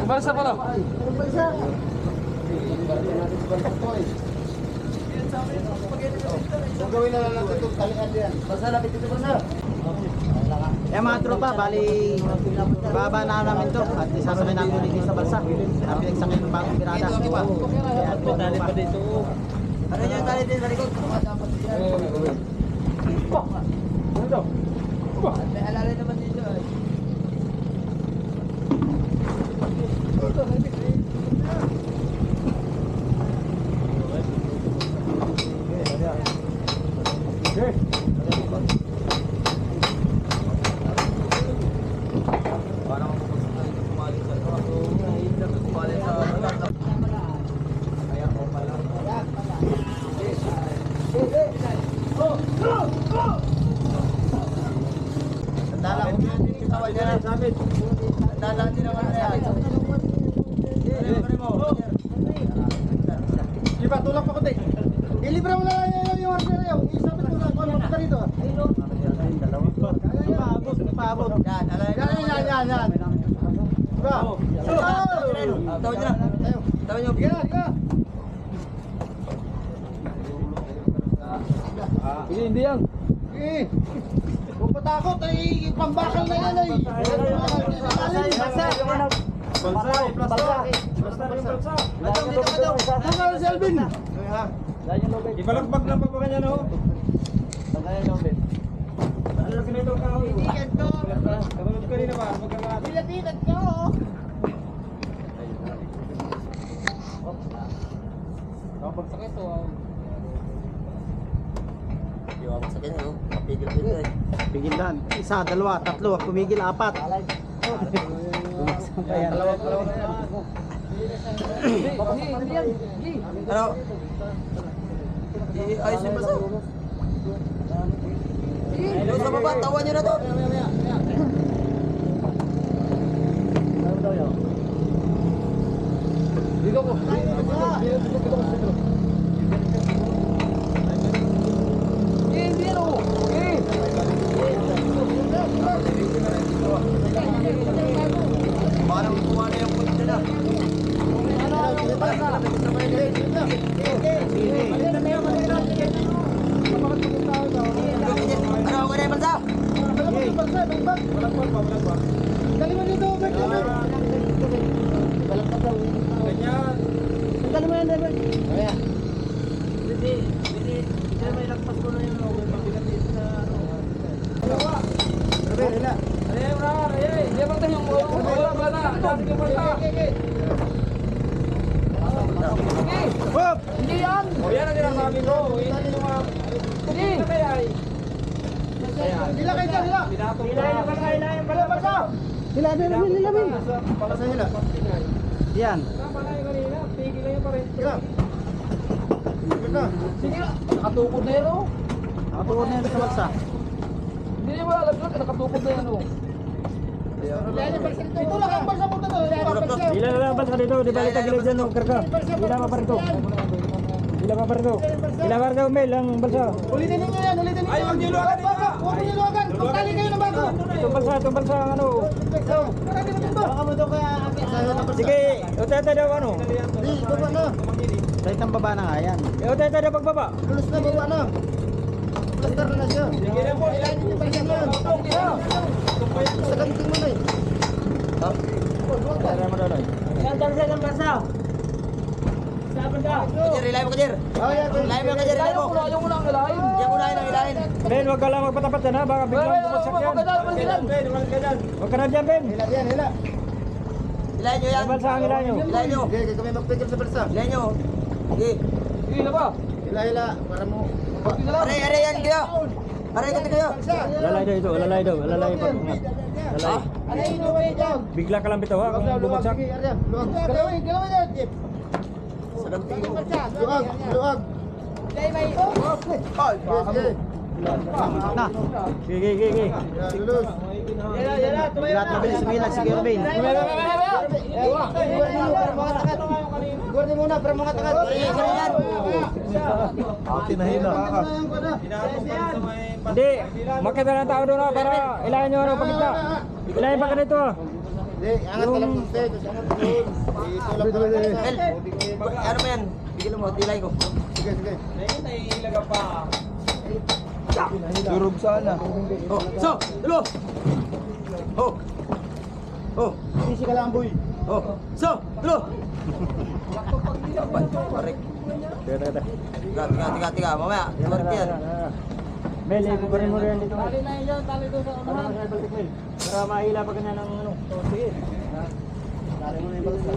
Balsa pala. Gagawin na lang natin itong talian yan. Basta lapit ito basta. Eh mga tropa, bali baba na namin to at isasakay namin ulit sa balsa. At pinagsakay ng bagong birada. Kaya tali pa dito. Ano yung tali din sa likod? Dapat yan. May alalay naman dito. Tandala ko yan yung tawal niya. Tandala din naman na yan. Diba, tulak pa ko tayo. Ilibre mo na lang yung order na yun. Isabit mo na kung ano ka rito. Paabot. Yan. Diba? Tawad nyo na. Tawad nyo. Hindi yan. Huwag patakot, ay pambakal na yan ay. Balsa. Si Alvin. Ibalagbag lang pag kanya no. Ano na kinito ka? Titigan ko. Kabalog ka rin na ba? Magkakalati. Titigan ko. Pagsakit to. Di ba magsakit nyo? Pigil-pigil eh. Pigilan. Isa, dalawa, tatlo, pumigil, apat. Dalawa na yan. Ano? Ayos yung basa. Doon sa baba, tawan nyo na to. Dito ko. Hindi ano. Parang kuha na yung punta na. Ano ako na yung bansa? Kaliman dito, Bert. Ganyan. Kaliman yan, Bert. Hindi may lagpas ko na yung mabigat dito sa ano. Ayun na, ayun. Hindi ba tayo yung wala na. Dati yung balsa. Hop! Hindi yan. O yan ang sinasabi ko. Hindi yung mga... Hindi. Kaya ay... Hila kayo dyan, hila. Pinatong na... Balsa. Hila, hila. Balsa hila. Yan. Tama na yung kanina. Tigil lang yung pares. Hila. Hila. Sige. Nakatukod na yan oh. Nakatuon na yan sa balsa. Hindi niya malalaglag. Nakatukod na yan oh. Ito lang ang balsa mo na to. Ilan na lang balsa dito. Di ba kita gilid dyan? Karka. Ilan pa parito. Ilan pa parito. Ilan pa parito, Mel, ang balsa. Ulitin ninyo yan, ulitin ninyo. Ay, huwag niyo luwagan dito. Huwag niyo luwagan. Pagtali kayo ng bago. Itong balsa ang ano. Marami na dito. Baka mo daw kaya Sige, utete daw ano. Di, baba na. Kahit ang baba na nga yan. Utete daw pagbaba. Lulus na, baba na. Plaster na siya. Sige na po. Ilahin niyo pa yan. Sa ganting mo na eh. Tara mo daw doon. Kajer, ilahin mo Kajer. Ilahin mo Kajer, ilahin mo. Ayaw mo lang ilahin. Diyan ko ilahin ang ilahin. Ben, huwag ka lang magpatapat yan ha. Baka biglang bumagsak yan. Huwag ka na dyan, Ben. Hila yan, hila. Ilahin nyo yan. Ang balsa ang ilan nyo. Ilahin nyo. Okay, kami magpigil sa balsa. Ilahin nyo. Okay. Hindi na ba? Hila, para mo. Aray, aray yan kayo. Aray ka kayo. Lalay daw ito, lalay daw. Lalay pa. Lalay. Aray, ino kayo dyan. Bigla ka lang bitaw ha. Kung bumagsak. Luwag. Galawin yan, Jeep. Sa ganting mo. Luwag, luwag. Ay, sige. Na. Sige, sige, sige. Lulus. Lahat mabilis sumilag. Sige, Ben. Guardi muna para mga tangat. Tinahila. Hindi, makita ng tao doon para ilayan nyo ano, pagkita. Ilayan pa ganito. Hindi, angat ka lang ng stay. Ito lang. Mel, ano ba yan? Bigyan mo, tilay ko. Sige, sige. Durog sana. Oh, so, tulo. Oh. Oh. Easy ka lang, boy. Oh. So, tulo. Parek. Tiga. Mamaya. Parek yan. Mel, ikukurin mo rin dito. Tali na yun, tali doon sa unahan. Para mahila pa ganyan ng ano. Sige. Tari mo na yung balita.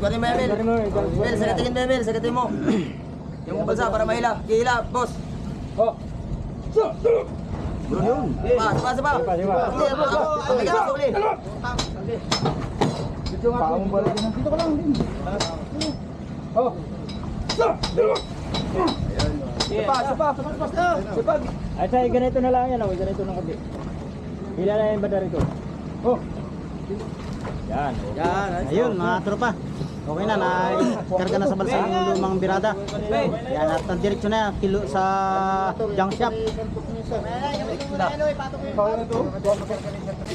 Kunin mo yan, Mel. Mel, sagatingin mo yan, Mel. Sagatin mo. Yung bansa para mahila. Hila, boss. Oh. Bro, yun. Sapa. Diba? Bigyan mo, uli. Paong balik na. Dito ka lang din. Oh. Sapa. Ay, say, ganito na lang yan. Oh. Ganito ng kabi. Hila na yung banda rito. Oh. Yan. Ayun, mga tropa. Okay na, karga na sa balsa yung lumang birada. Yan, at diretso na yan, kilo sa junk shop.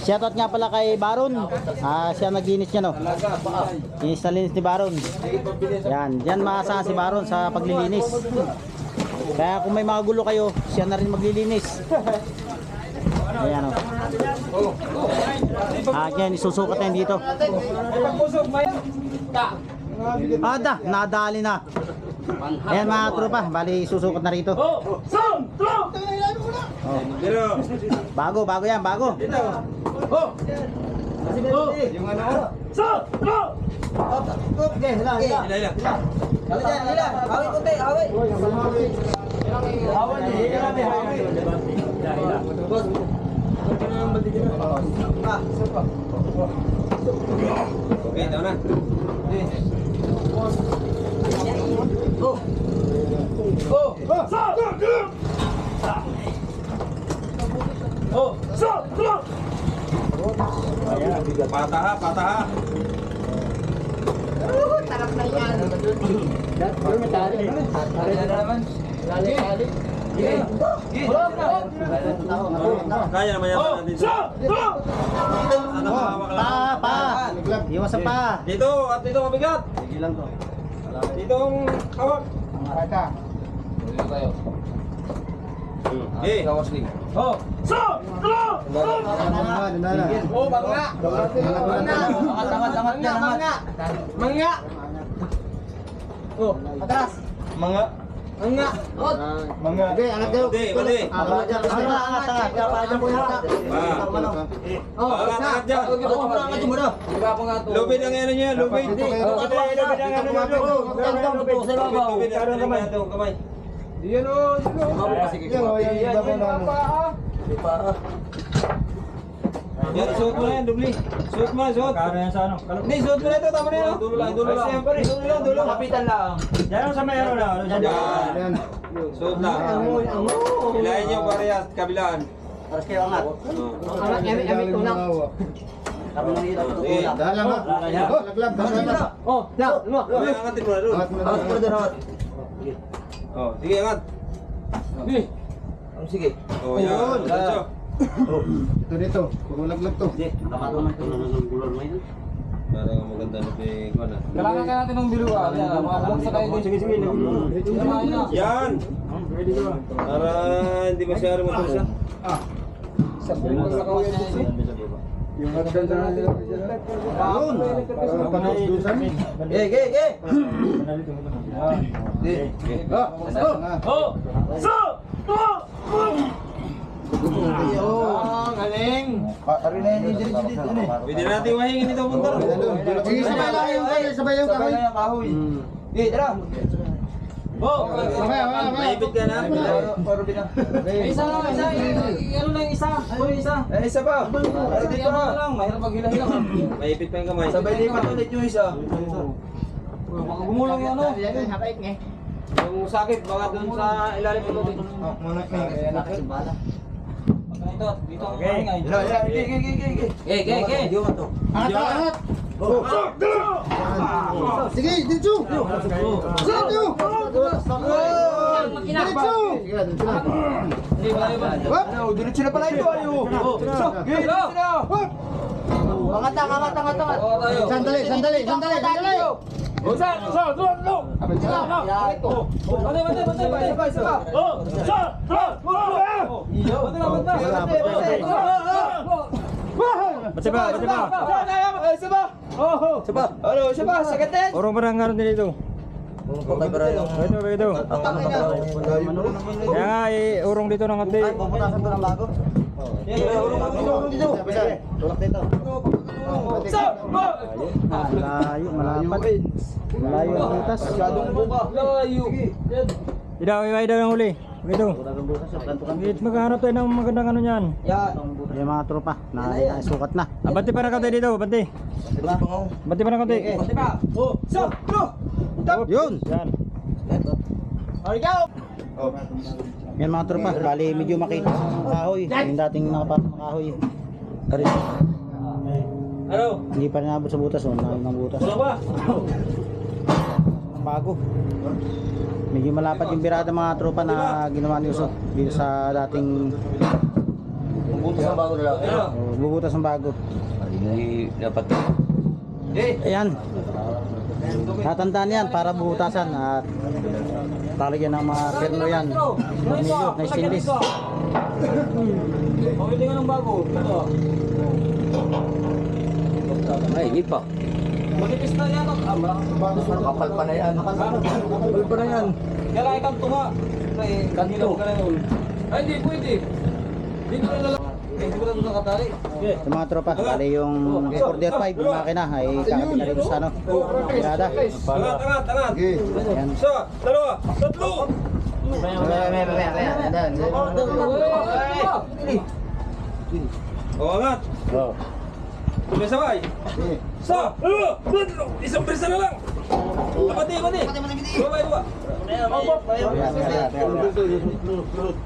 Shoutout nga pala kay Baron. Siya naglinis niya, no? Linis na linis ni Baron. Yan maasahan si Baron sa paglilinis. Kaya kung may mga gulo kayo, siya na rin maglilinis. Ayan, o. Yan, isusukat na yun dito. Nadali na. Ayan mga tropa, bali susukat na rito. Oh. Bago yan, bago. Yung ano? Okay, hila. Hawi kunti, hawi. Okay, daw na. Pataha. Tarap na yan. Kaya naman yan dito. Pa. Iwasan pa. Dito, at dito mabigat. Sige lang to. Dito ang hawak. Okay. Oh, bangga. Mangga. Oh, atras. Mga. Mangga. Mga. Okay, angat kayo. Mali. Angat. Oh, angat dyan. Angat muna. Lubid ang ano niya, lubid. Hindi. Lubid ang kamay. Yan o. Yan, suot mo na yan, dubli. Suot mo na, suot. Karo yan sa ano? Hindi, suot mo na ito, tama na yan. Dulo lang. Siyempre, dulo. Kapitan lang. Diyan sa may ano na. Yan. Suot lang. Hilahin niyo parehas, kabilaan. Aras kayo angat. Angat, amit ko lang. Sige. Dalang ha. Oh, lang. Ay, angatin mo na doon. Angat mo doon, angat. Oh, sige, angat. Sige. Oh, yan. Diretso. Ito dito. Pagulaglag to. Parang maganda na kay Kuan. Kailangan ka natin ng biluan. Makakabuksa tayo din. Sige. Yan. Para hindi masyado matusa. Yung hagdan na nila. Yun. Para pag-usdusan. Ge. Galing. Ari na yung dito dito. Pwede natin mahingin ito punta. Sige, sabay yung kahoy. Tara. Oh, Maipit ka na. isa. Ano lang isa? Isa pa. Dito lang, mahirap paghila-hila ka. Maipit pa yung kamay. Sabay lipat ulit yung isa. Baka gumulong yung ano. Yung sakit, baka doon sa ilalim mo doon. Dito ang Okay. ingay. Ge. Angat. Sige, dito. Dito. Diretso na pala ito. Angat. Sandali. Orang barang ngaron din dito. Ito. Kaya nga, urong dito ng ate. Puputasan to ng bago. Tulak dito. Malayo, malapad. Malayo ang butas. Idaw ng huli. Ito. Maghanap tayo ng magandang ano niyan. Yung mga tropa, naisukat na. Bante pa ng kaunti dito, bante. Bante pa ng kaunti. Yun! Yan. Yan mga tropa, bali medyo makita yung kahoy. Yung dating nakapasok na kahoy. Karin. Hindi pa rin nabot sa butas, layo ng butas. Bago. Medyo malapad yung birada mga tropa na ginawa ni Uso dito sa dating bubutas ng bago. Ayan. Tatandaan yan para bubutasan at talagyan ng mga perno yan. Tornilyo na stainless. Pwede nga ng bago. Ay, hindi pa. Manipis na yan. Kapal pa na yan. Kaya ikang tunga. Kanto. Ay, hindi pwede. Hindi ko na lang. Hindi ko na nakatali. Sa mga tropa, bali yung order 5 yung makina ay kakabit na rito sa ano, birada. Angat. Ayan. Isa, dalawa, tatlo. Angat. Tuloy sabay. Isa, dalawa, tatlo. Isang presa na lang. Abati. Babay.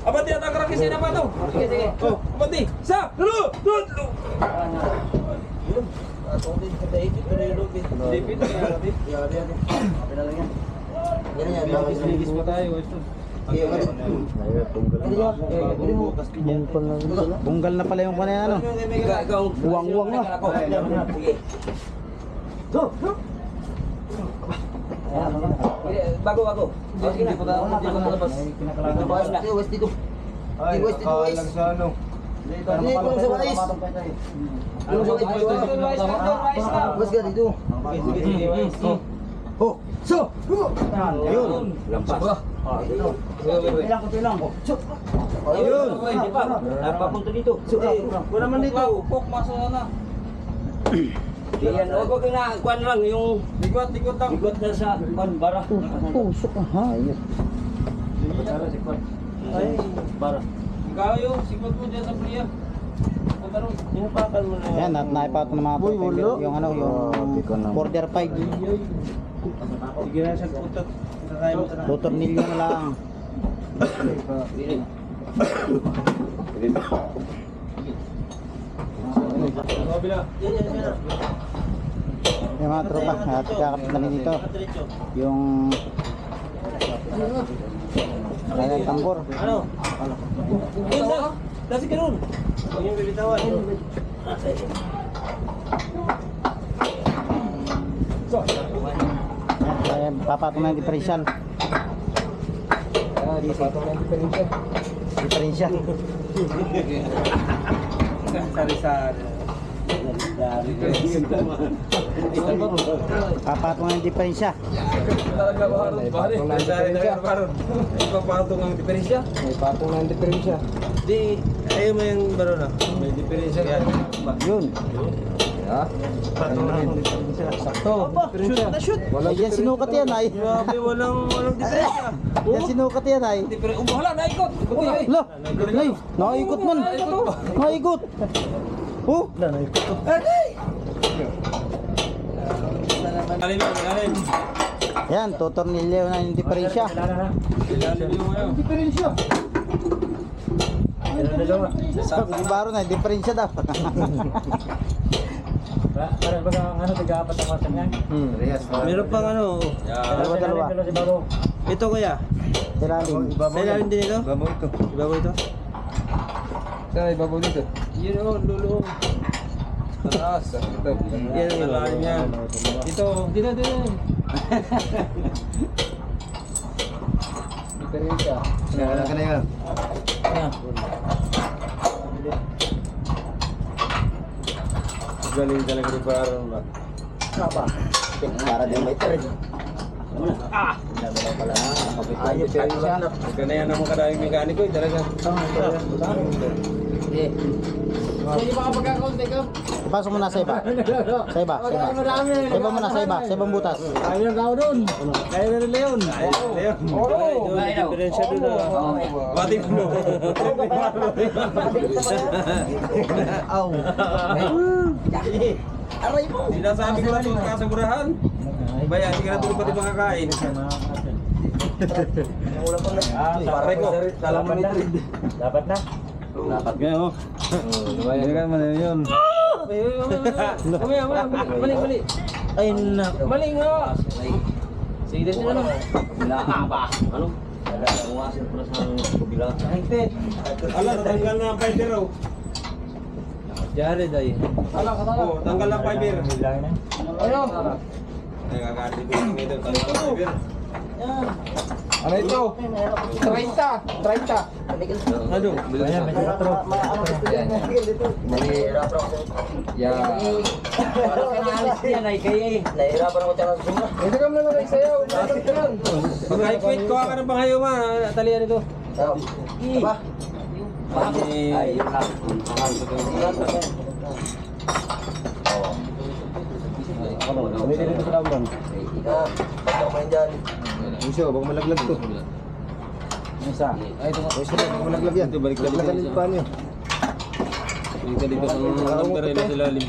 Abati at ang karakisin na pa ito. Abati. Isa, dalawa, tatlo. Ligis pa tayo. Bunggal na pala yung kanina ano. Buwang-buwang na. Bago. Hindi ko tapos. West dito. West. West ka dito. Oh, so. Ayun. Lampas. Ayun. Papunta dito. Wala man dito. Pok, masaya na. Yan, huwag na, kuwan lang, yung ligot lang. Ligot na sa kuwan, bara. Pusok ang hayop. Ay, bara. Kayo, sigot mo dyan sa priya. Punta ron. Sinapatan mo na. Ayan, at naipato ng mga tropa yung ano, yung order 5. Sige na siya, punta. Tutornilyo na lang. Yung mga tropa, at kakapit na rin dito yung kaya ng tambor. Ano? Yun na. Dasi ka ron. Huwag yung bibitawan. Kaya papatong na yung differential. Differential. Sari-sari. Papatong na yung differential. Talaga baharot. Sari-sari talaga baharot. Ipapatong ang diferensya. May patong ng diferensya. Di, ayaw mo yung baro na. May diferensya yan. Yun. Sakto. Shoot. Ay, yan sinukat yan ay. Grabe, walang diferensya. Yan sinukat yan ay. Wala, naikot. Lo, ay, naikot man. Naikot. Oh, Alim. yan, tutornilyo na yung diferensya. Diferensya. Sabi ni Baro na, diferensya daw. Parang baga ang ano, tiga-apat ang wasan yan. Reyes. Meron pang ano. Dalawa. Si Bago. Ito kuya. Ilalim. Sa ilalim din ito? Ibabaw ito. Ibabaw ito? Saan ibabaw dito? Yun o, lulong. Taas. Ito. Yan ang ilalim niya. Ito, dito. Diferensya. Kaya ka na yan. Yan. Galing talaga ni Baron ba? Para din may thread. Ayun, diferensya. Ganayan naman kadaming mekaniko eh, talaga. Hindi ba kapag ako, teka? Ipasok mo na sa iba. Sa iba. Sa iba mo na, sa iba. Sa ibang butas. Ayaw ka doon. Kaya na rin Leon. Ito, diferensya doon ah. Batik mo. Aw. Aray mo! Sinasabi ko na tulog ka sa burahan. Bayan, hindi ka na tulog pati makakain. Pare ko, salam mo nito. Dapat na. Dapat nga oh. Hindi ka naman yun. Mali. Ay na. Mali nga. Sige din ano. Ba? Ano? Uwasin ko na sa kabila. Ala, natanggal na ang fiber oh. Jared ay. Oh, tanggal na ang fiber. Bilangin na. Ayun! Ay, kakati ko yung ito. Tanggal na ang fiber. Ano ito? 30! Ano? Ayan, may katro. Mahirap bro. Yeah. Parang kinahalis yan ay kaya eh. Nahirapan ako tsaka sa sumra. Hindi ka muna lang isayaw. Pag-high-quit, kuha ka ng panghayo ma. Talian ito. Diba? Ay, yun lang. Ikaw main dyan. Iso, baka malaglag to. Isa. Ay, ito nga. Iso, baka malaglag yan. Ito, balik-balik. Malaglag yung paan yun. Dito sa number ay nasa ilalim.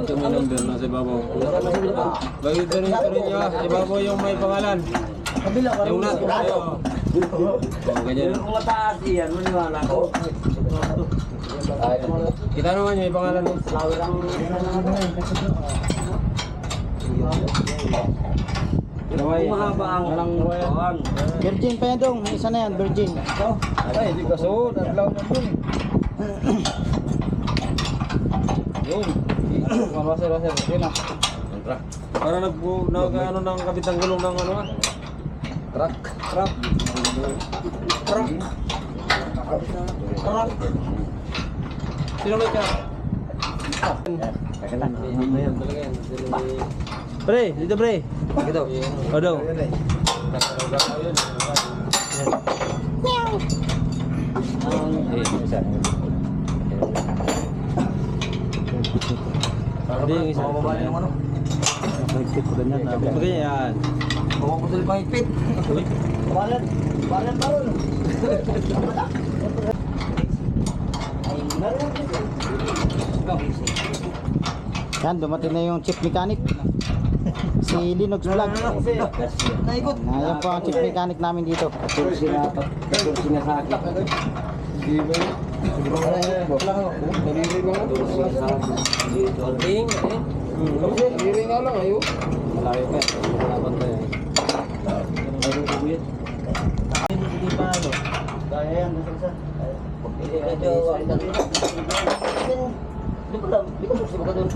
Ito may number nasa ibabaw. Bakit ito rin niya? Sa ibabaw yung may pangalan. Yung nat. Ganyan. Kung mataas iyan, maniwala ko. Kita naman yung may pangalan. Kung mahaba ang kawan. Virgin pa yan dong. May isa na yan, virgin. Ay, hindi ka suot. Adlaw na dun. Yun. Wasir. Yun na. Para nag-ano ng kabitang gulong ng ano ah. Truck. Sino ulit ka? Pre, dito pre. Dito. O daw. Hindi yung isa. Mababali ng ano. Bagay yan. Mababali pang higpit. Balan baron. Yan, dumating na yung chief mechanic. Si Linux Vlog. Naikot. Ayan po ang chief mechanic namin dito. Diri nga lang ayo. Malayo ka. Malaban tayo. Hindi pa ano. Kaya yan, isa. Di ko lang, di ko susi ba ka dun?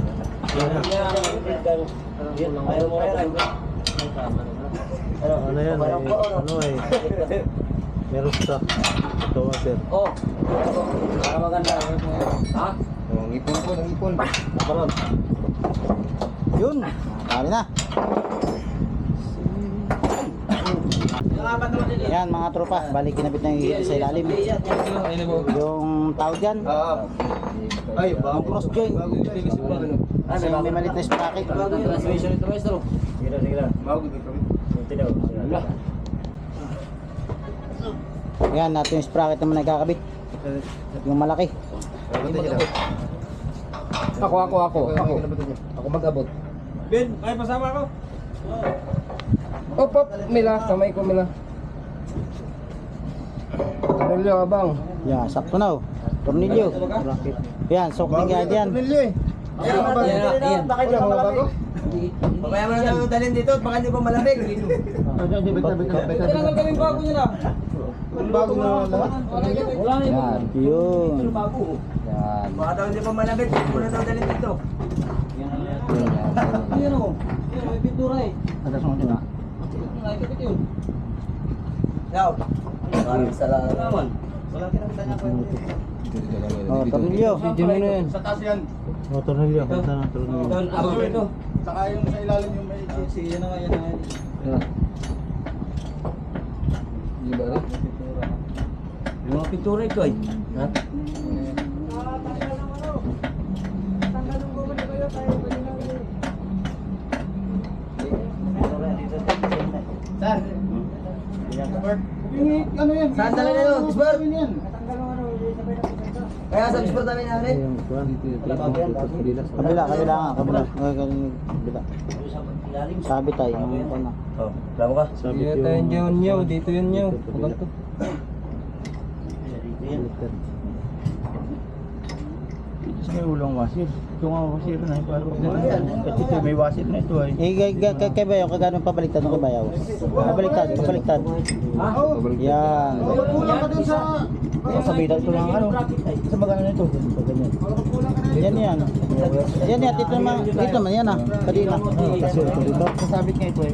Ayaw mo rin. Ano yan? Ano eh? Meron sa ito sir. Oh, para maganda. Ha? Oh, ngipon. Kaparon. Yun, kami na. Yan mga tropa, balik kinabit na yung sa ilalim. Yung tawag yan, Ay, yung cross joint. Kasi may malit na sprocket. Transmission ito, maestro. Sige lang. Tinaw. Yan, natin yung sprocket naman nagkakabit. Yung malaki. Ako mag-abot. Ben, ay pasama ako. Op, Mila, kamay ko Mila. Tornilyo abang. Yan, sakto na oh. Tornilyo. Yan, sok ni guide yan. Yan. Baka hindi pa malamig. Mamaya mo na lang dalhin dito at baka hindi pa malamig. Tinanggal kami bago niya na. Bago na lahat. Wala na Yan, yun. bago. Yan. Baka daw hindi pa malamig. Hindi mo na daw dalhin dito. Yan o. Yan, may pintura eh. Atas mo sila. Ay, kapit yun. Yaw. Maraming salamat. Naman. Oh, tornilyo. Video mo na yan. Sa taas yan. Oh, tornilyo. Punta ng tornilyo. Doon, ako ito. Saka yung sa ilalim yung may... Yan na nga, yan na nga. Yan. Yung mga pintura ito ay. Ha? Saan? Ano yan? Saan dala na yun? Isbar? Kaya sa Isbar namin na rin. Yung kuwan. Kabila, kabila nga, kabila. Kabila. Sabi tayo, yung kuwan na. Oh, tama ka? Sabi Dito yun yun nyo, dito yun nyo. Huwag to. Kasi may ulong wasir. Ito nga wasir na yung parang kasi ito may wasir na ito ay. Kay Bayaw, kagano pabaliktad ng kay Bayaw? Pabaliktad, pabaliktad. Yan. Sa bitan ito lang ano. Sa magana na ito. Ganyan. Yan yan. Yan yan, dito naman yan ah. Kadina. Kasi ito dito. Sasabit nga ito ay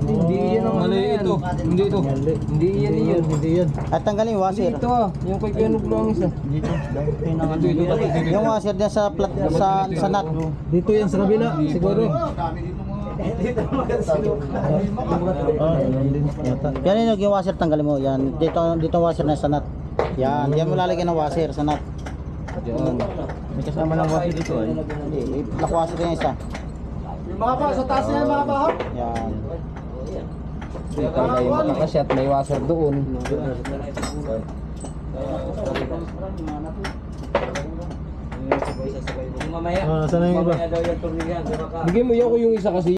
Hindi yan ang mali ito. Hindi ito. Hindi yan yun. Hindi yan. At tanggalin yung washer. Ito ah. Yung kay Kuya Nublo ang isa. dito. Yung washer din sa sa nut. Dito yan sa kabila. Siguro. Yan yung washer tanggalin mo. Yan. Dito washer na sa nut. Yan. Yan mo lalagyan ng washer sa nut. Yan. May kasama ng wasir ito ay. Hindi, nakwasher yung isa. Yung mga pa, sa taas na yung mga pa. Yan. Kaya yung makakasya at may washer doon. Mamaya. Saan na yung iba? Mamaya daw yung tornilyo. Bigyan mo yung isa kasi.